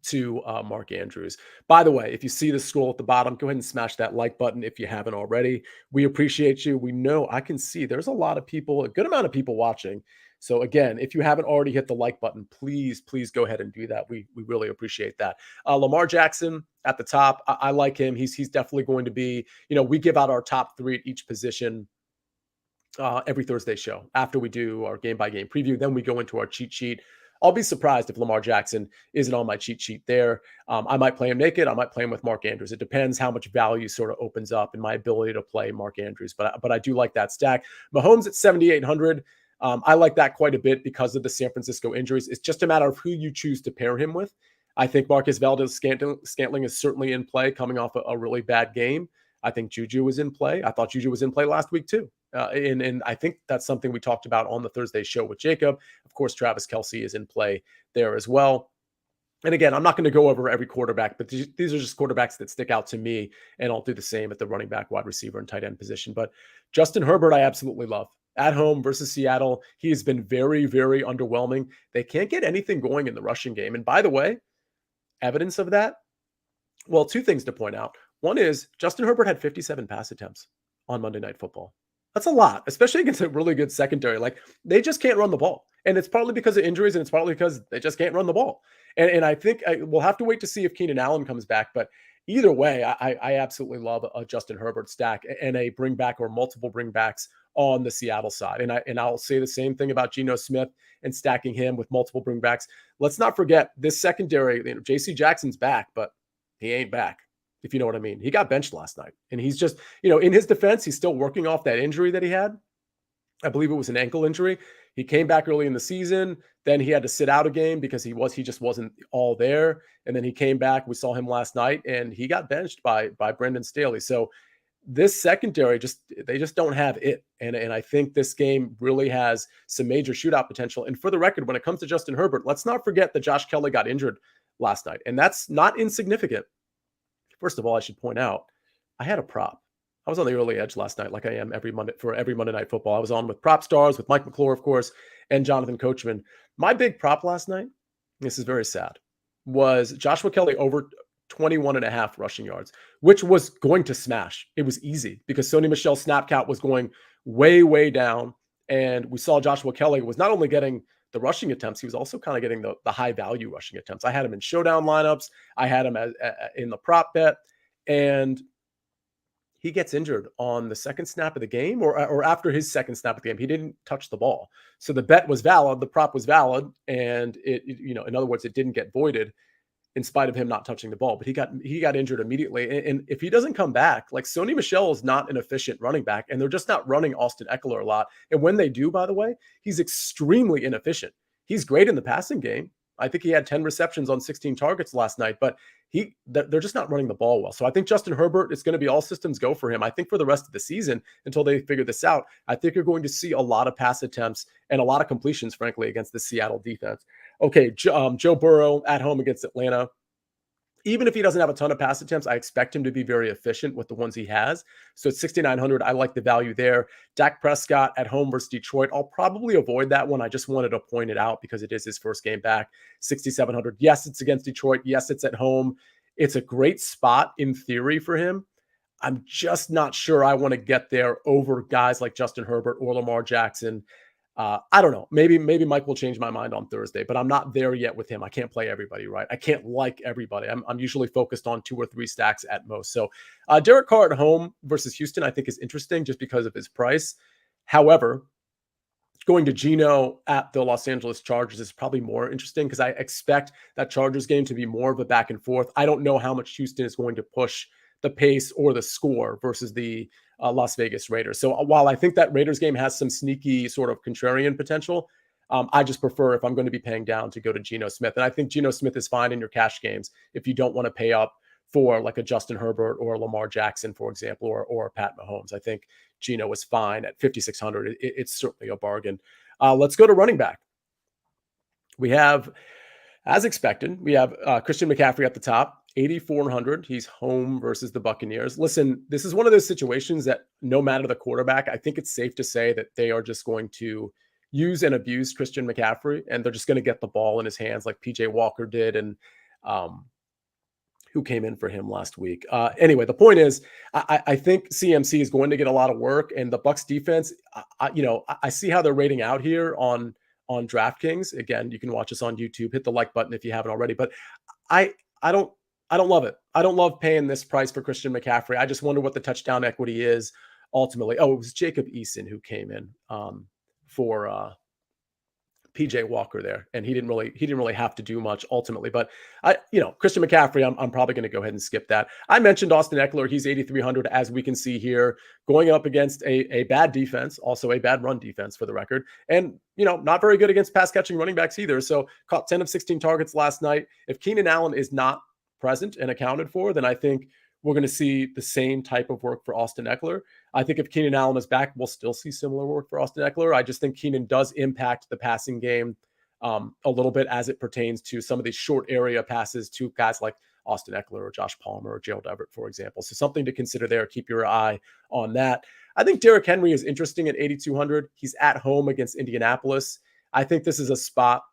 S1: to Mark Andrews. By the way, if you see the scroll at the bottom, go ahead and smash that like button if you haven't already. We appreciate you. We know, I can see there's a lot of people, a good amount of people watching. So again, if you haven't already hit the like button, please go ahead and do that. We really appreciate that. Lamar Jackson at the top. I like him. He's definitely going to be, we give out our top 3 at each position every Thursday show after we do our game by game preview. Then we go into our cheat sheet. I'll be surprised if Lamar Jackson isn't on my cheat sheet there. I might play him naked. I might play him with Mark Andrews. It depends how much value sort of opens up in my ability to play Mark Andrews. But I do like that stack. Mahomes at 7,800. I like that quite a bit because of the San Francisco injuries. It's just a matter of who you choose to pair him with. I think Marcus Valdes-Scantling is certainly in play coming off a really bad game. I think Juju was in play. I thought Juju was in play last week too. And I think that's something we talked about on the Thursday show with Jacob. Of course, Travis Kelce is in play there as well. And again, I'm not going to go over every quarterback, but these are just quarterbacks that stick out to me, and I'll do the same at the running back, wide receiver, and tight end position. But Justin Herbert, I absolutely love. At home versus Seattle, he has been very, very underwhelming. They can't get anything going in the rushing game. And by the way, evidence of that, well, 2 things to point out. One is Justin Herbert had 57 pass attempts on Monday Night Football. That's a lot, especially against a really good secondary. Like, they just can't run the ball. And it's partly because of injuries, and it's partly because they just can't run the ball. And I think we'll have to wait to see if Keenan Allen comes back. But either way, I absolutely love a Justin Herbert stack and a bring back or multiple bringbacks on the Seattle side. And I'll say the same thing about Geno Smith and stacking him with multiple bringbacks. Let's not forget this secondary. JC Jackson's back, but he ain't back, if you know what I mean. He got benched last night, and he's just, in his defense, he's still working off that injury that he had. I believe it was an ankle injury. He came back early in the season. Then he had to sit out a game because he just wasn't all there. And then he came back. We saw him last night, and he got benched by Brendan Staley. So this secondary they just don't have it. And I think this game really has some major shootout potential. And for the record, when it comes to Justin Herbert, let's not forget that Josh Kelly got injured last night, and that's not insignificant. First of all, I should point out, I had a prop. I was on the early edge last night, like I am every Monday Night Football. I was on with Prop Stars, with Mike McClure, of course, and Jonathan Coachman. My big prop last night, this is very sad, was Joshua Kelly over 21.5 rushing yards, which was going to smash. It was easy because Sony Michel's snap count was going way, way down. And we saw Joshua Kelly was not only getting the rushing attempts, he was also kind of getting the high value rushing attempts. I had him in showdown lineups. I had him in the prop bet, and he gets injured on the second snap of the game or after his second snap of the game. He didn't touch the ball. So the bet was valid. The prop was valid. And in other words, it didn't get voided in spite of him not touching the ball, but he got injured immediately. And if he doesn't come back, like, Sony Michel is not an efficient running back, and they're just not running Austin Eckler a lot. And when they do, by the way, he's extremely inefficient. He's great in the passing game. I think he had 10 receptions on 16 targets last night, but they're just not running the ball well. So I think Justin Herbert is going to be all systems go for him. I think for the rest of the season, until they figure this out, I think you're going to see a lot of pass attempts and a lot of completions, frankly, against the Seattle defense. Okay, Joe Burrow at home against Atlanta. Even if he doesn't have a ton of pass attempts, I expect him to be very efficient with the ones he has. So at 6,900, I like the value there. Dak Prescott at home versus Detroit. I'll probably avoid that one. I just wanted to point it out because it is his first game back. 6,700. Yes, it's against Detroit. Yes, it's at home. It's a great spot in theory for him. I'm just not sure I want to get there over guys like Justin Herbert or Lamar Jackson. I don't know. Maybe Mike will change my mind on Thursday, but I'm not there yet with him. I can't play everybody, right? I can't like everybody. I'm usually focused on 2 or 3 stacks at most. So Derek Carr at home versus Houston, I think is interesting just because of his price. However, going to Geno at the Los Angeles Chargers is probably more interesting because I expect that Chargers game to be more of a back and forth. I don't know how much Houston is going to push the pace or the score versus the Las Vegas Raiders. So while I think that Raiders game has some sneaky sort of contrarian potential, I just prefer, if I'm going to be paying down, to go to Geno Smith. And I think Geno Smith is fine in your cash games if you don't want to pay up for like a Justin Herbert or Lamar Jackson, for example, or Pat Mahomes. I think Geno is fine at 5,600. It's certainly a bargain. Let's go to running back. We have, as expected, we have Christian McCaffrey at the top, 8,400. He's home versus the Buccaneers. Listen, this is one of those situations that no matter the quarterback, I think it's safe to say that they are just going to use and abuse Christian McCaffrey, and they're just going to get the ball in his hands like PJ Walker did, and who came in for him last week. Anyway, the point is, I think CMC is going to get a lot of work, and the Bucs defense, I see how they're rating out here on DraftKings. Again, you can watch us on YouTube. Hit the like button if you haven't already. But I don't love it. I don't love paying this price for Christian McCaffrey. I just wonder what the touchdown equity is ultimately. Oh, it was Jacob Eason who came in for PJ Walker there, and he didn't really have to do much ultimately. But Christian McCaffrey, I'm probably going to go ahead and skip that. I mentioned Austin Eckler. He's 8,300, as we can see here, going up against a bad defense, also a bad run defense for the record, and not very good against pass catching running backs either. So caught 10 of 16 targets last night. If Keenan Allen is not present and accounted for, then I think we're going to see the same type of work for Austin Eckler. I think if Keenan Allen is back, we'll still see similar work for Austin Eckler. I just think Keenan does impact the passing game a little bit as it pertains to some of these short area passes to guys like Austin Eckler or Josh Palmer or Gerald Everett, for example. So something to consider there. Keep your eye on that. I think Derrick Henry is interesting at 8,200. He's at home against Indianapolis. I think this is a spot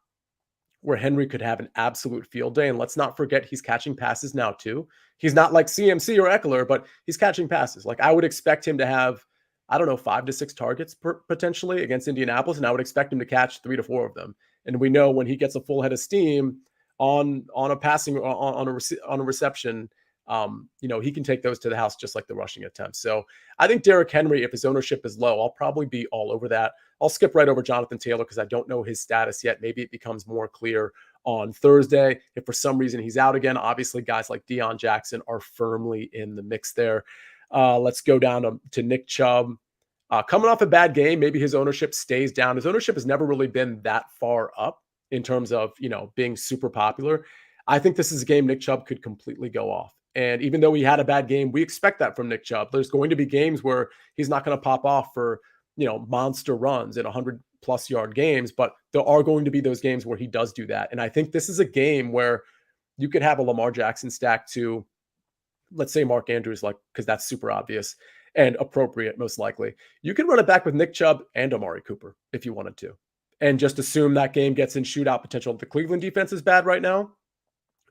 S1: where Henry could have an absolute field day. And let's not forget, he's catching passes now too. He's not like CMC or Eckler, but he's catching passes. Like, I would expect him to have, 5 to 6 targets potentially against Indianapolis. And I would expect him to catch 3 to 4 of them. And we know when he gets a full head of steam on a passing, on a reception, he can take those to the house just like the rushing attempts. So I think Derrick Henry, if his ownership is low, I'll probably be all over that. I'll skip right over Jonathan Taylor because I don't know his status yet. Maybe it becomes more clear on Thursday. If for some reason he's out again, obviously guys like Deion Jackson are firmly in the mix there. Let's go down to Nick Chubb. Coming off a bad game, maybe his ownership stays down. His ownership has never really been that far up in terms of, being super popular. I think this is a game Nick Chubb could completely go off. And even though he had a bad game, we expect that from Nick Chubb. There's going to be games where he's not going to pop off for, monster runs in 100+ yard games, but there are going to be those games where he does do that. And I think this is a game where you could have a Lamar Jackson stack to, let's say, Mark Andrews, because that's super obvious and appropriate, most likely. You can run it back with Nick Chubb and Amari Cooper if you wanted to, and just assume that game gets in shootout potential. The Cleveland defense is bad right now.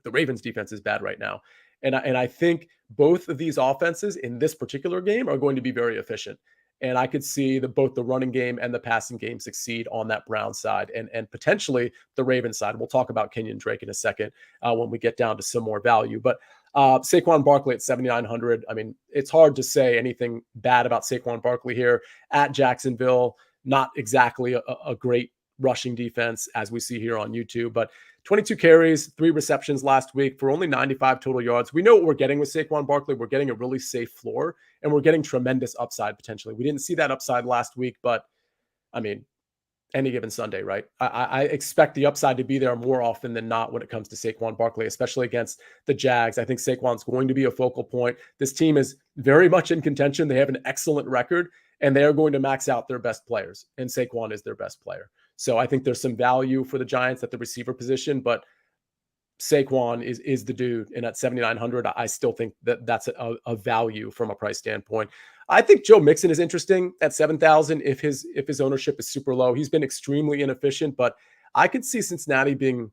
S1: The Ravens defense is bad right now. And I think both of these offenses in this particular game are going to be very efficient. And I could see both the running game and the passing game succeed on that Brown side and potentially the Ravens side. We'll talk about Kenyon Drake in a second when we get down to some more value. But Saquon Barkley at 7,900. I mean, it's hard to say anything bad about Saquon Barkley here at Jacksonville. Not exactly a great rushing defense as we see here on YouTube, but 22 carries, 3 receptions last week for only 95 total yards. We know what we're getting with Saquon Barkley. We're getting a really safe floor, and we're getting tremendous upside potentially. We didn't see that upside last week, but I mean, any given Sunday, right? I expect the upside to be there more often than not when it comes to Saquon Barkley, especially against the Jags. I think Saquon's going to be a focal point. This team is very much in contention. They have an excellent record, and they are going to max out their best players, and Saquon is their best player. So I think there's some value for the Giants at the receiver position, but Saquon is the dude. And at 7,900, I still think that's a value from a price standpoint. I think Joe Mixon is interesting at 7,000 if his ownership is super low. He's been extremely inefficient, but I could see Cincinnati being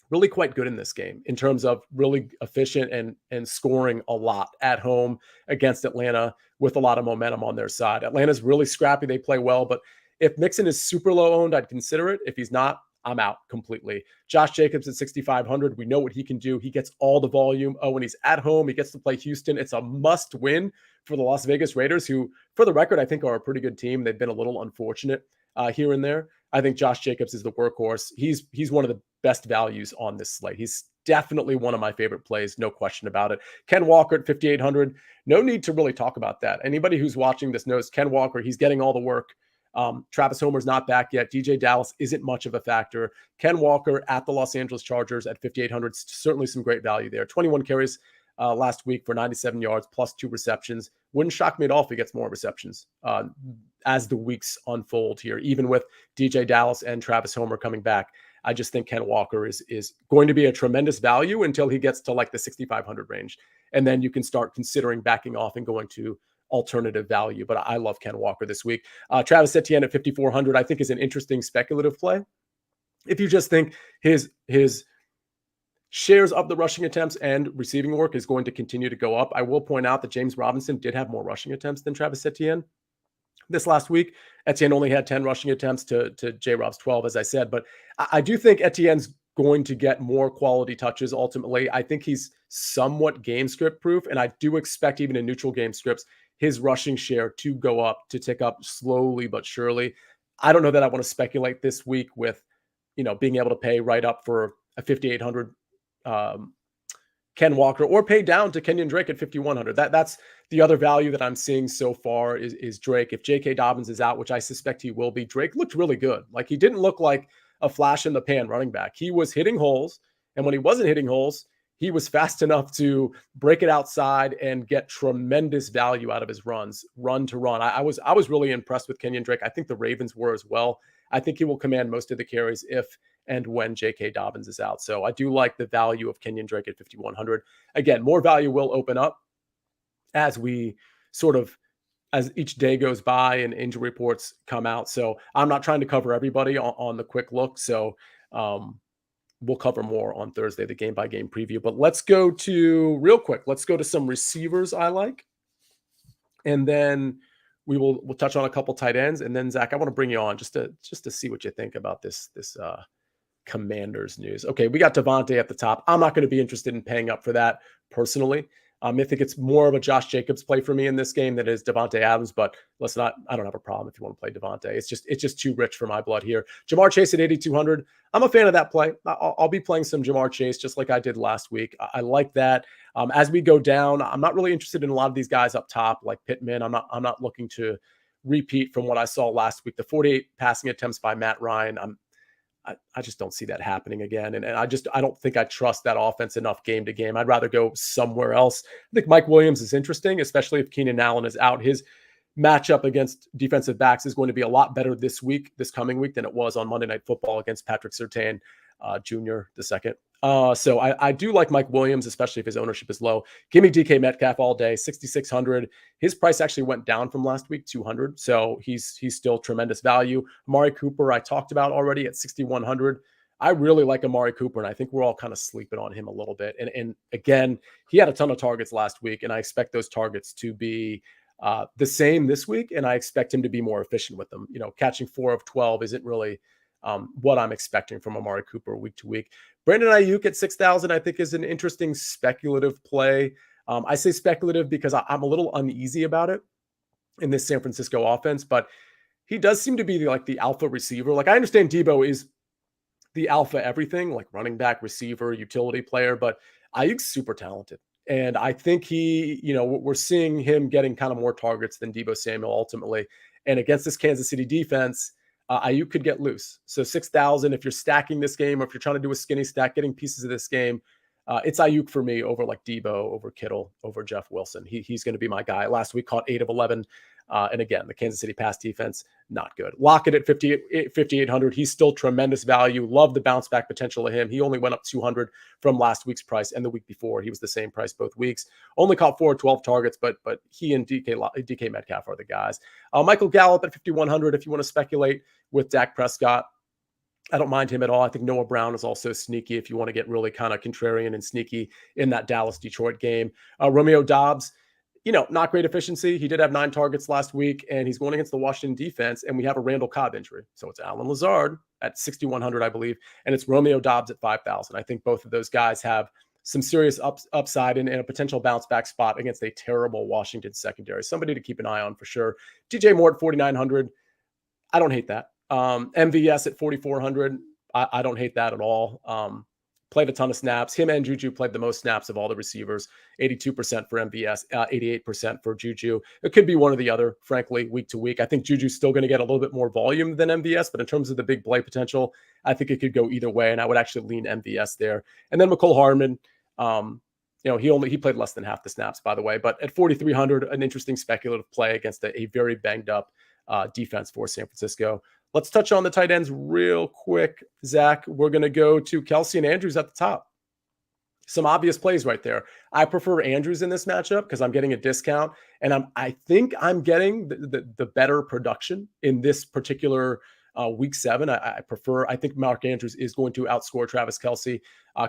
S1: really quite good in this game in terms of really efficient and scoring a lot at home against Atlanta with a lot of momentum on their side. Atlanta's really scrappy. They play well, but If Mixon is super low owned, I'd consider it. If he's not, I'm out completely. Josh Jacobs at 6,500. We know what he can do. He gets all the volume. Oh, when he's at home, he gets to play Houston. It's a must win for the Las Vegas Raiders, who, for the record, I think are a pretty good team. They've been a little unfortunate here and there. I think Josh Jacobs is the workhorse. He's one of the best values on this slate. He's definitely one of my favorite plays, no question about it. Ken Walker at 5,800. No need to really talk about that. Anybody who's watching this knows Ken Walker, he's getting all the work. Travis Homer's not back yet. DJ Dallas isn't much of a factor. Ken Walker at the Los Angeles Chargers at 5,800. Certainly some great value there. 21 carries last week for 97 yards plus 2 receptions. Wouldn't shock me at all if he gets more receptions as the weeks unfold here, even with DJ Dallas and Travis Homer coming back. I just think Ken Walker is going to be a tremendous value until he gets to like the 6,500 range. And then you can start considering backing off and going to alternative value. But I love Ken Walker this week. Travis Etienne at 5,400, I think is an interesting speculative play. If you just think his shares of the rushing attempts and receiving work is going to continue to go up. I will point out that James Robinson did have more rushing attempts than Travis Etienne this last week. Etienne only had 10 rushing attempts to J-Rob's 12, as I said. But I do think Etienne's going to get more quality touches ultimately. I think he's somewhat game script proof, and I do expect even in neutral game scripts, his rushing share to go up, to tick up slowly but surely. I don't know that I want to speculate this week with, being able to pay right up for a 5,800 Ken Walker or pay down to Kenyon Drake at 5,100. That's the other value that I'm seeing so far is Drake. If J.K. Dobbins is out, which I suspect he will be, Drake looked really good. Like, he didn't look like a flash in the pan running back. He was hitting holes, and when he wasn't hitting holes, he was fast enough to break it outside and get tremendous value out of his runs, run to run. I was really impressed with Kenyon Drake. I think the Ravens were as well. I think he will command most of the carries if and when J.K. Dobbins is out. So I do like the value of Kenyon Drake at 5,100. Again, more value will open up as as each day goes by and injury reports come out. So I'm not trying to cover everybody on the quick look. So we'll cover more on Thursday, the game by game preview. But let's go to some receivers I like. And then we'll touch on a couple tight ends. And then Zach, I want to bring you on just to see what you think about this Commanders news. Okay, we got Devontae at the top. I'm not going to be interested in paying up for that personally. I think it's more of a Josh Jacobs play for me in this game than it is Devontae Adams, but I don't have a problem if you want to play Devontae. It's just too rich for my blood here. Jamar Chase at 8,200. I'm a fan of that play. I'll be playing some Jamar Chase just like I did last week. I like that. As we go down, I'm not really interested in a lot of these guys up top like Pittman. I'm not looking to repeat from what I saw last week. The 48 passing attempts by Matt Ryan, I just don't see that happening again. And I don't think I trust that offense enough game to game. I'd rather go somewhere else. I think Mike Williams is interesting, especially if Keenan Allen is out. His matchup against defensive backs is going to be a lot better this coming week, than it was on Monday Night Football against Patrick Surtain Jr. II. So I do like Mike Williams, especially if his ownership is low. Give me DK Metcalf all day, 6,600. His price actually went down from last week, 200. So he's still tremendous value. Amari Cooper, I talked about already at 6,100. I really like Amari Cooper, and I think we're all kind of sleeping on him a little bit. And again, he had a ton of targets last week, and I expect those targets to be the same this week, and I expect him to be more efficient with them. Catching 4 of 12 isn't really what I'm expecting from Amari Cooper week to week. Brandon Ayuk at 6,000, I think, is an interesting speculative play. I say speculative because I'm a little uneasy about it in this San Francisco offense, but he does seem to be like the alpha receiver. Like, I understand Debo is the alpha everything, like running back, receiver, utility player, but Ayuk's super talented. And I think we're seeing him getting kind of more targets than Debo Samuel ultimately. And against this Kansas City defense, Ayuk could get loose. So 6,000, if you're stacking this game, or if you're trying to do a skinny stack, getting pieces of this game, it's Ayuk for me over like Debo, over Kittle, over Jeff Wilson. He's going to be my guy. Last week caught 8 of 11. And again, the Kansas City pass defense, not good. Lockett at 5,800. He's still tremendous value. Love the bounce back potential of him. He only went up 200 from last week's price, and the week before he was the same price both weeks. Only caught 4 of 12 targets, but he and DK Metcalf are the guys. Michael Gallup at 5,100. If you want to speculate with Dak Prescott, I don't mind him at all. I think Noah Brown is also sneaky if you want to get really kind of contrarian and sneaky in that Dallas-Detroit game. Romeo Doubs, not great efficiency. He did have 9 targets last week, and he's going against the Washington defense, and we have a Randall Cobb injury. So it's Alan Lazard at 6,100, I believe, and it's Romeo Dobbs at 5,000. I think both of those guys have some serious upside and a potential bounce back spot against a terrible Washington secondary. Somebody to keep an eye on for sure. DJ Moore at 4,900. I don't hate that. MVS at 4,400. I don't hate that at all. Played a ton of snaps. Him and Juju played the most snaps of all the receivers, 82% for MVS, 88% for Juju. It could be one or the other, frankly, week to week. I think Juju's still going to get a little bit more volume than MVS, but in terms of the big play potential, I think it could go either way, and I would actually lean MVS there. And then McCole Hardman, he played less than half the snaps, by the way, but at 4,300, an interesting speculative play against a very banged up defense for San Francisco. Let's touch on the tight ends real quick, Zach. We're going to go to Kelce and Andrews at the top. Some obvious plays right there. I prefer Andrews in this matchup because I'm getting a discount, and I think I'm getting the better production in this particular week 7. I think Mark Andrews is going to outscore Travis Kelce.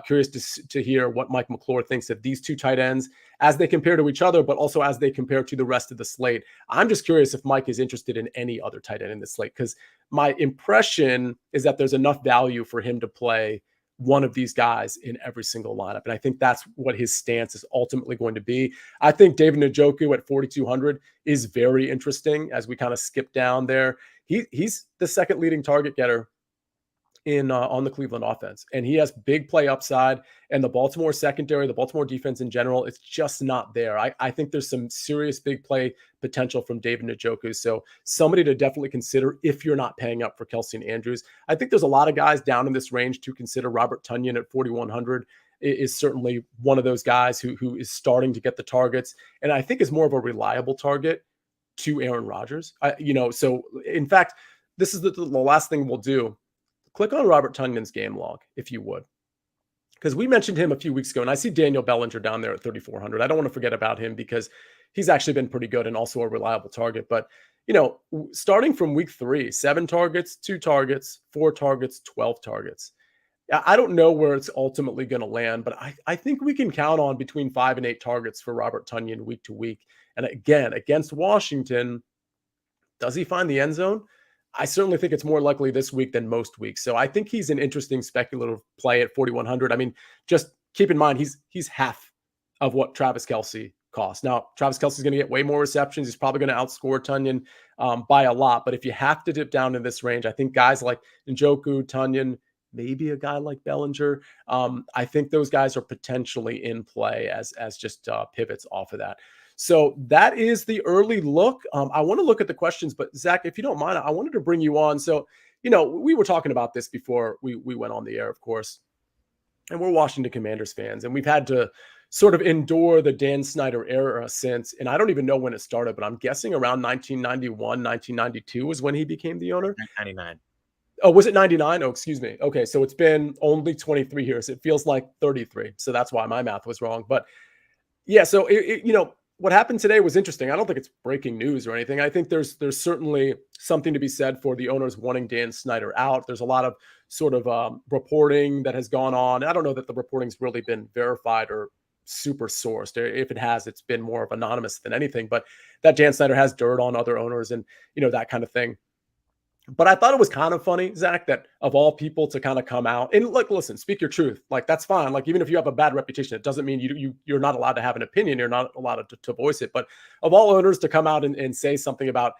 S1: Curious to hear what Mike McClure thinks of these two tight ends as they compare to each other, but also as they compare to the rest of the slate. I'm just curious if Mike is interested in any other tight end in the slate, because my impression is that there's enough value for him to play one of these guys in every single lineup. And I think that's what his stance is ultimately going to be. I think David Njoku at 4,200 is very interesting as we kind of skip down there. He's the second leading target getter on the Cleveland offense, and he has big play upside, and the Baltimore secondary, the Baltimore defense in general, it's just not there. I think there's some serious big play potential from David Njoku. So somebody to definitely consider if you're not paying up for Kelce and Andrews. I think there's a lot of guys down in this range to consider. Robert Tonyan at 4,100 is certainly one of those guys who is starting to get the targets, and I think is more of a reliable target to Aaron Rodgers. So in fact, this is the last thing we'll do. Click on Robert Tonyan's game log, if you would, because we mentioned him a few weeks ago, and I see Daniel Bellinger down there at 3,400. I don't want to forget about him because he's actually been pretty good and also a reliable target. But, starting from week 3, 7 targets, 2 targets, 4 targets, 12 targets. I don't know where it's ultimately going to land, but I think we can count on between 5 and 8 targets for Robert Tonyan week to week. And again, against Washington, does he find the end zone? I certainly think it's more likely this week than most weeks. So I think he's an interesting speculative play at 4,100. I mean, just keep in mind, he's half of what Travis Kelce costs. Now, Travis Kelce is going to get way more receptions. He's probably going to outscore Tonyan by a lot. But if you have to dip down in this range, I think guys like Njoku, Tonyan, maybe a guy like Bellinger, I think those guys are potentially in play as just pivots off of that. So that is the early look. I want to look at the questions, but Zach, if you don't mind, I wanted to bring you on. So, we were talking about this before we went on the air, of course, and we're Washington Commanders fans, and we've had to sort of endure the Dan Snyder era since, and I don't even know when it started, but I'm guessing around 1991, 1992 was when he became the owner.
S2: 99.
S1: Oh, was it 99? Oh, excuse me. Okay, so it's been only 23 years. It feels like 33. So that's why my math was wrong. But yeah, so what happened today was interesting. I don't think it's breaking news or anything. I think there's certainly something to be said for the owners wanting Dan Snyder out. There's a lot of sort of reporting that has gone on. I don't know that the reporting's really been verified or super sourced. If it has, it's been more of anonymous than anything. But that Dan Snyder has dirt on other owners and that kind of thing. But I thought it was kind of funny, Zach, that of all people to kind of come out and listen, speak your truth. Like, that's fine. Like, even if you have a bad reputation, it doesn't mean you're not allowed to have an opinion. You're not allowed to voice it. But of all owners to come out and say something about,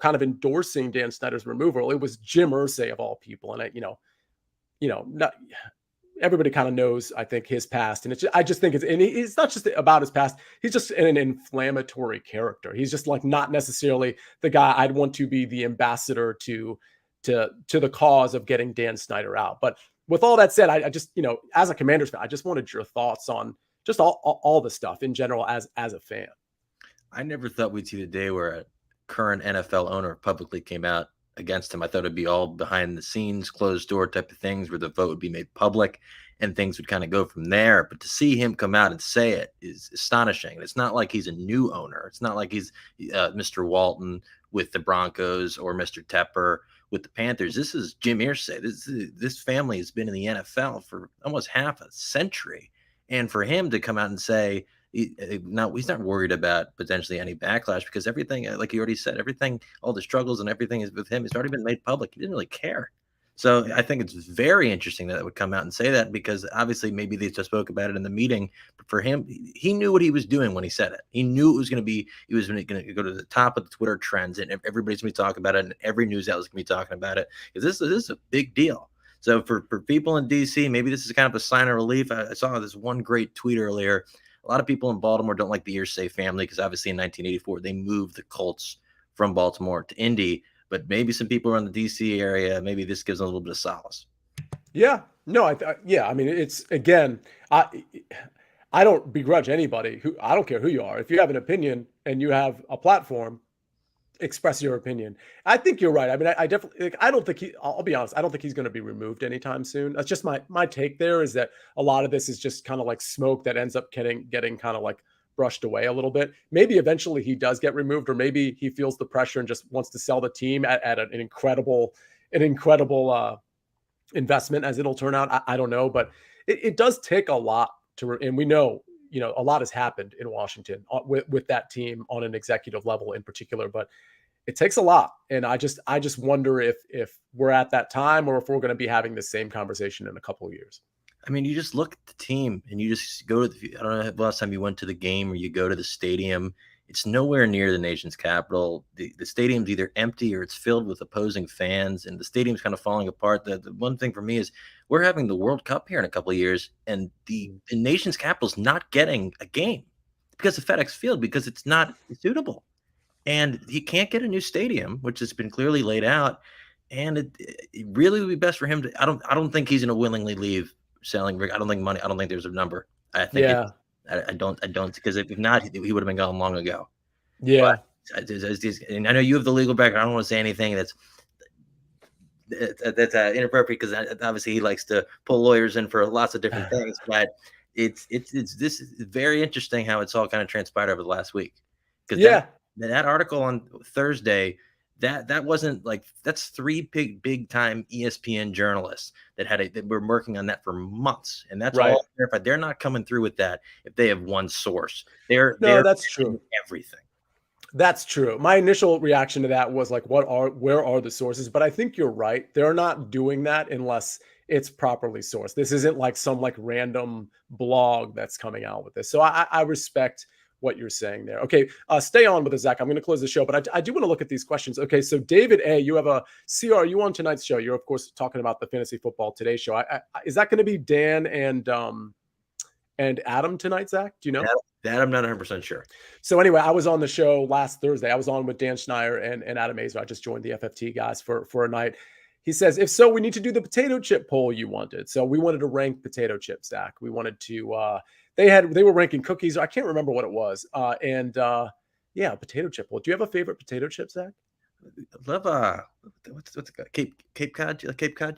S1: kind of endorsing Dan Snyder's removal, it was Jim Irsay of all people. And not everybody kind of knows, I think, his past. And I just think it's not just about his past. He's just an inflammatory character. He's just like not necessarily the guy I'd want to be the ambassador to the cause of getting Dan Snyder out. But with all that said, I just, as a Commanders fan, I just wanted your thoughts on just all the stuff in general as a fan.
S2: I never thought we'd see the day where a current NFL owner publicly came out against him. I thought it'd be all behind the scenes, closed door type of things where the vote would be made public and things would kind of go from there. But to see him come out and say it is astonishing. It's not like he's a new owner. It's not like he's Mr. Walton with the Broncos or Mr. Tepper with the Panthers. This is Jim Irsay. This family has been in the NFL for almost half a century. And for him to come out and say he's not worried about potentially any backlash because everything, like you already said, everything, all the struggles and everything is with him. It's already been made public. He didn't really care. So I think it's very interesting that it would come out and say that because obviously maybe they just spoke about it in the meeting. But for him, he knew what he was doing when he said it. He knew it was going to be, he was going to go to the top of the Twitter trends and everybody's going to be talking about it and every news outlet's going to be talking about it because this is a big deal. So for people in DC, maybe this is kind of a sign of relief. I saw this one great tweet earlier. A lot of people in Baltimore don't like the Irsay family because obviously in 1984, they moved the Colts from Baltimore to Indy. But maybe some people around the DC area, maybe this gives them a little bit of solace.
S1: Yeah, no, I mean, it's again, I don't begrudge anybody I don't care who you are. If you have an opinion and you have a platform, express your opinion. I think you're right. I mean, I definitely, I don't think I'll be honest. I don't think he's going to be removed anytime soon. That's just my take there is that a lot of this is just kind of like smoke that ends up getting kind of like brushed away a little bit. Maybe eventually he does get removed, or maybe he feels the pressure and just wants to sell the team at an incredible investment as it'll turn out. I don't know, but it does take a lot and we know, a lot has happened in Washington with that team on an executive level in particular, but it takes a lot. And I just wonder if we're at that time or if we're going to be having the same conversation in a couple of years.
S2: I mean, you just look at the team and you just go to I don't know the last time you went to the game or you go to the stadium. It's nowhere near the nation's capital. The stadium's either empty or it's filled with opposing fans, and the stadium's kind of falling apart. The one thing for me is we're having the World Cup here in a couple of years, and the nation's capital's not getting a game because of FedEx Field because it's not suitable. And he can't get a new stadium, which has been clearly laid out. And it really would be best for him to. I don't think he's going to willingly leave selling. I don't think there's a number. I think.
S1: Yeah.
S2: I don't because if not, he would have been gone long ago.
S1: Yeah.
S2: But, and I know you have the legal background. I don't want to say anything that's inappropriate because obviously he likes to pull lawyers in for lots of different things. But this is very interesting how it's all kind of transpired over the last week. Because that article on Thursday, that wasn't like that's three big time ESPN journalists that were working on that for months, and that's all verified. They're not coming through with that if they have one source. They're
S1: that's true.
S2: Everything.
S1: That's true. My initial reaction to that was like, where are the sources? But I think you're right. They're not doing that unless it's properly sourced. This isn't like some like random blog that's coming out with this. So I respect what you're saying there. Okay, stay on with us, Zach. I'm going to close the show, but I do want to look at these questions. Okay, so David A., you have a CR. You on tonight's show? You're of course talking about the Fantasy Football Today show. Is that going to be Dan and Adam tonight, Zach? Do you know?
S2: That I'm not 100% sure.
S1: So anyway, I was on the show last Thursday. I was on with Dan Schneier and Adam Azer. I just joined the FFT guys for a night. He says, if so, we need to do the potato chip poll you wanted. So we wanted to rank potato chips, Zach. We wanted to. They were ranking cookies. I can't remember what it was. Potato chip poll. Do you have a favorite potato chip, Zach?
S2: I love what's it called? Cape Cod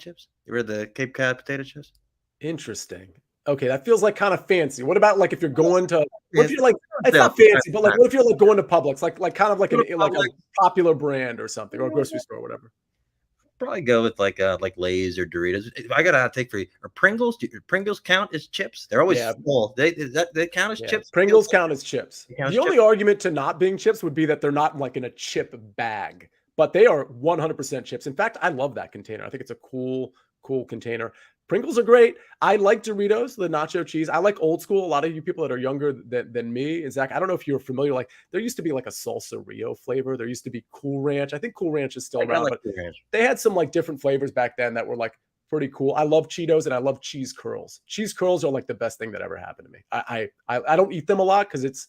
S2: chips. You read the Cape Cod potato chips?
S1: Interesting. Okay, that feels like kind of fancy. What about like if you're going to? What if you're like? It's not fancy, but like what if you're like going to Publix, like kind of like a popular brand or something, or a grocery store, or whatever.
S2: Probably go with like Lay's or Doritos. I got a hot take for you. Or Pringles? Do Pringles count as chips? They're always full. They count as chips.
S1: Pringles count as chips. The only argument to not being chips would be that they're not like in a chip bag, but they are 100% chips. In fact, I love that container. I think it's a cool container. Pringles are great. I like Doritos, the nacho cheese. I like old school. A lot of you people that are younger than me, Zach, I don't know if you're familiar. Like there used to be like a salsa Rio flavor. There used to be Cool Ranch. I think Cool Ranch is still around, but they had some like different flavors back then that were like pretty cool. I love Cheetos and I love cheese curls. Cheese curls are like the best thing that ever happened to me. I don't eat them a lot because it's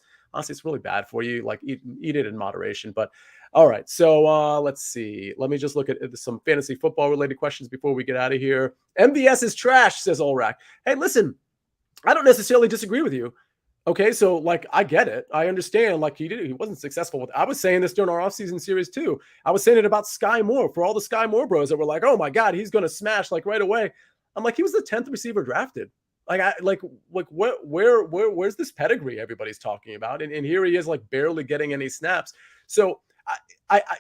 S1: really bad for you. Like eat it in moderation, but all right. So let's see. Let me just look at some fantasy football related questions before we get out of here. MVS is trash, says Olrak. Hey, listen, I don't necessarily disagree with you. Okay, so like I get it. I understand. Like he wasn't successful with. I was saying this during our offseason series too. I was saying it about Sky Moore for all the Sky Moore bros that were like, oh my God, he's gonna smash like right away. I'm like, he was the 10th receiver drafted. Where's this pedigree everybody's talking about? And here he is like barely getting any snaps. So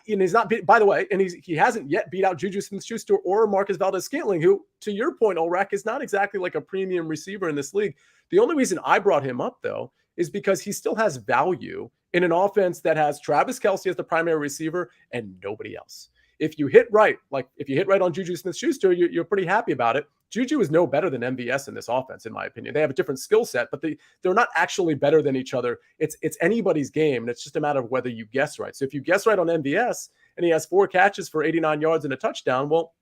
S1: he's not, by the way, and he hasn't yet beat out Juju Smith-Schuster or Marcus Valdez-Scantling, who, to your point, Olrak, is not exactly like a premium receiver in this league. The only reason I brought him up, though, is because he still has value in an offense that has Travis Kelce as the primary receiver and nobody else. If you hit right, like if you hit right on Juju Smith-Schuster, you're pretty happy about it. Juju is no better than MVS in this offense, in my opinion. They have a different skill set, but they're not actually better than each other. It's anybody's game, and it's just a matter of whether you guess right. So if you guess right on MVS and he has 4 catches for 89 yards and a touchdown, well,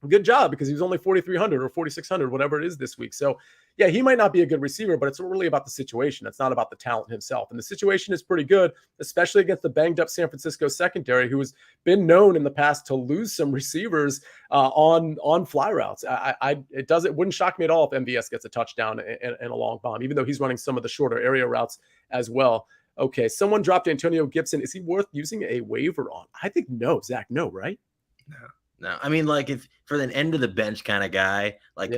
S1: good job, because he was only 4,300 or 4,600, whatever it is this week. So yeah, he might not be a good receiver, but it's really about the situation. It's not about the talent himself. And the situation is pretty good, especially against the banged up San Francisco secondary, who has been known in the past to lose some receivers on fly routes. It wouldn't shock me at all if MVS gets a touchdown and a long bomb, even though he's running some of the shorter area routes as well. Okay, someone dropped Antonio Gibson. Is he worth using a waiver on? I think no, Zach, no, right?
S2: No, I mean, like, if for an end of the bench kind of guy, like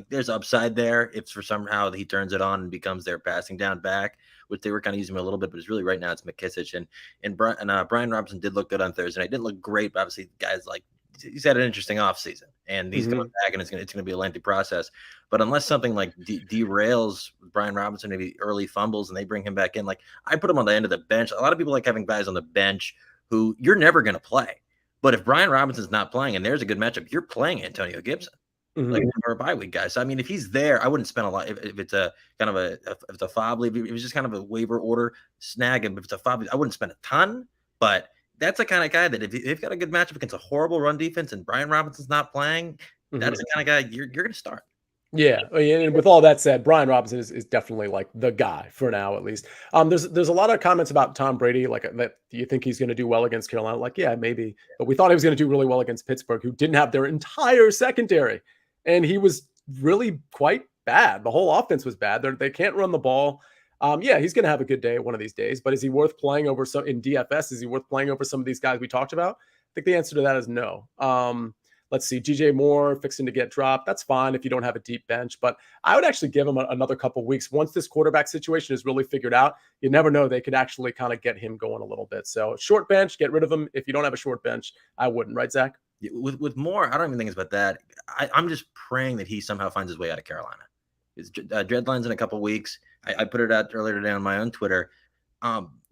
S2: there's upside there. If for somehow he turns it on and becomes their passing down back, which they were kind of using him a little bit, but it's really right now it's McKissick and Brian Robinson did look good on Thursday night. Didn't look great, but obviously guys like he's had an interesting offseason and he's coming back and it's gonna be a lengthy process. But unless something like derails Brian Robinson, maybe early fumbles, and they bring him back in, like I put him on the end of the bench. A lot of people like having guys on the bench who you're never gonna play. But if Brian Robinson's not playing and there's a good matchup, you're playing Antonio Gibson, like for a bye week guy. So I mean, if he's there, I wouldn't spend a lot. If it's a kind of if it's a fob leave, if it was just kind of a waiver order snag, and if it's a fob, I wouldn't spend a ton. But that's the kind of guy that if you've got a good matchup against a horrible run defense and Brian Robinson's not playing, that's the kind of guy you're going to start.
S1: Yeah, and with all that said, Brian Robinson is definitely like the guy for now, at least. There's a lot of comments about Tom Brady, like that. Do you think he's going to do well against Carolina? Like, yeah, maybe, but we thought he was going to do really well against Pittsburgh, who didn't have their entire secondary, and he was really quite bad. The whole offense was bad. They can't run the ball. Yeah, he's going to have a good day one of these days, but is he worth playing over in DFS? Is he worth playing over some of these guys we talked about? I think the answer to that is no. Let's see, DJ Moore fixing to get dropped. That's fine if you don't have a deep bench, but I would actually give him another couple weeks. Once this quarterback situation is really figured out, you never know. They could actually kind of get him going a little bit. So short bench, get rid of him. If you don't have a short bench, I wouldn't, right, Zach?
S2: With Moore, I don't even think it's about that. I'm just praying that he somehow finds his way out of Carolina. His deadline's in a couple weeks. I put it out earlier today on my own Twitter.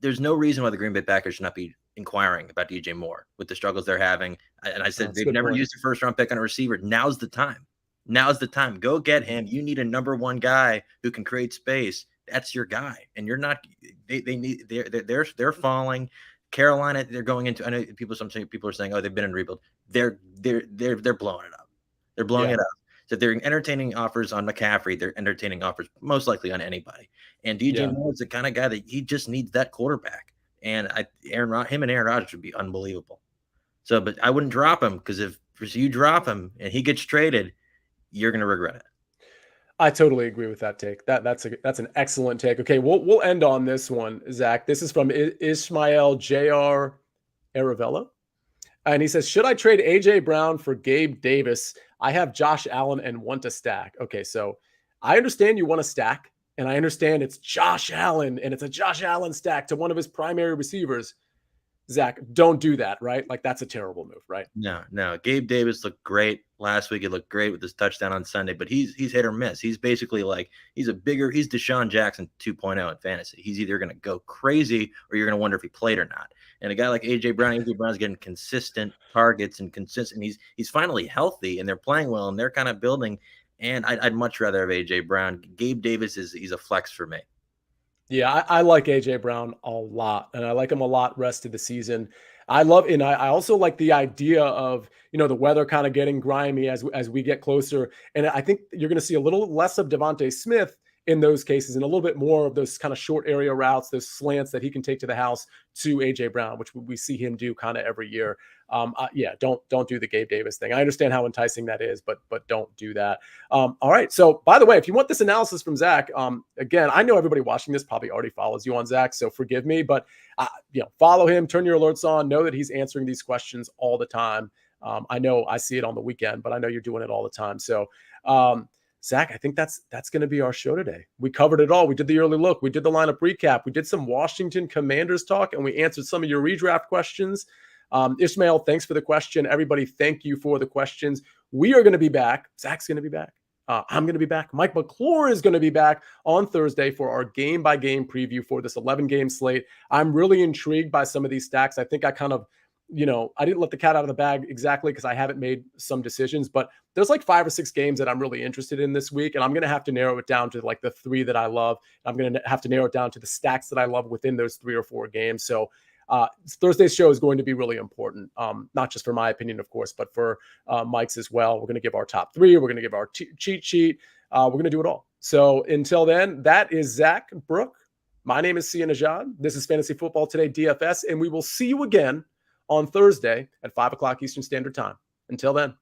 S2: There's no reason why the Green Bay Packers should not be inquiring about DJ Moore with the struggles they're having. And I said, they've never used a first round pick on a receiver. Now's the time. Go get him. You need a number one guy who can create space. That's your guy. And you're not, they're falling. Carolina, they're going into, I know people are saying, oh, they've been in rebuild. They're blowing it up. They're blowing it up. So they're entertaining offers on McCaffrey. They're entertaining offers most likely on anybody. And DJ Moore is the kind of guy that he just needs that quarterback. And him and Aaron Rodgers would be unbelievable. So, but I wouldn't drop him, because if you drop him and he gets traded, you're going to regret it.
S1: I totally agree with that take. That's an excellent take. Okay, we'll end on this one, Zach. This is from Ismael J.R. Aravello. And he says, should I trade A.J. Brown for Gabe Davis? I have Josh Allen and want to stack. Okay, so I understand you want to stack, and I understand it's Josh Allen, and it's a Josh Allen stack to one of his primary receivers. Zach, don't do that, right? Like, that's a terrible move, right?
S2: No. Gabe Davis looked great last week. He looked great with his touchdown on Sunday, but he's hit or miss. He's basically like, he's Deshaun Jackson 2.0 in fantasy. He's either going to go crazy or you're going to wonder if he played or not. And a guy like AJ Brown's getting consistent targets and consistent. He's finally healthy, and they're playing well, and they're kind of building. And I'd much rather have AJ Brown. Gabe Davis he's a flex for me.
S1: Yeah, I like AJ Brown a lot, and I like him a lot rest of the season. I also like the idea of, the weather kind of getting grimy as we get closer. And I think you're going to see a little less of Devontae Smith in those cases and a little bit more of those kind of short area routes, those slants that he can take to the house to AJ Brown, which we see him do kind of every year. Don't do the Gabe Davis thing. I understand how enticing that is, but don't do that. All right. So by the way, if you want this analysis from Zach, again, I know everybody watching this probably already follows you on Zach, so forgive me, but follow him, turn your alerts on, know that he's answering these questions all the time. I know I see it on the weekend, but I know you're doing it all the time. So, Zach, I think that's going to be our show today. We covered it all. We did the early look. We did the lineup recap. We did some Washington Commanders talk, and we answered some of your redraft questions. Ishmael, thanks for the question. Everybody, thank you for the questions. We are going to be back. Zach's going to be back I'm going to be back. Mike McClure is going to be back on Thursday for our game-by-game preview for this 11-game slate. I'm really intrigued by some of these stacks. I think I kind of, I didn't let the cat out of the bag exactly because I haven't made some decisions, but there's like 5 or 6 games that I'm really interested in this week, and I'm going to have to narrow it down to like the 3 that I love. I'm going to have to narrow it down to the stacks that I love within those 3 or 4 games. So Thursday's show is going to be really important, not just for my opinion, of course, but for Mike's as well. We're going to give our top 3. We're going to give our cheat sheet. We're going to do it all. So until then, that is Zach Brooke. My name is Sia Nejad. This is Fantasy Football Today DFS, and we will see you again on Thursday at 5 o'clock Eastern Standard Time. Until then.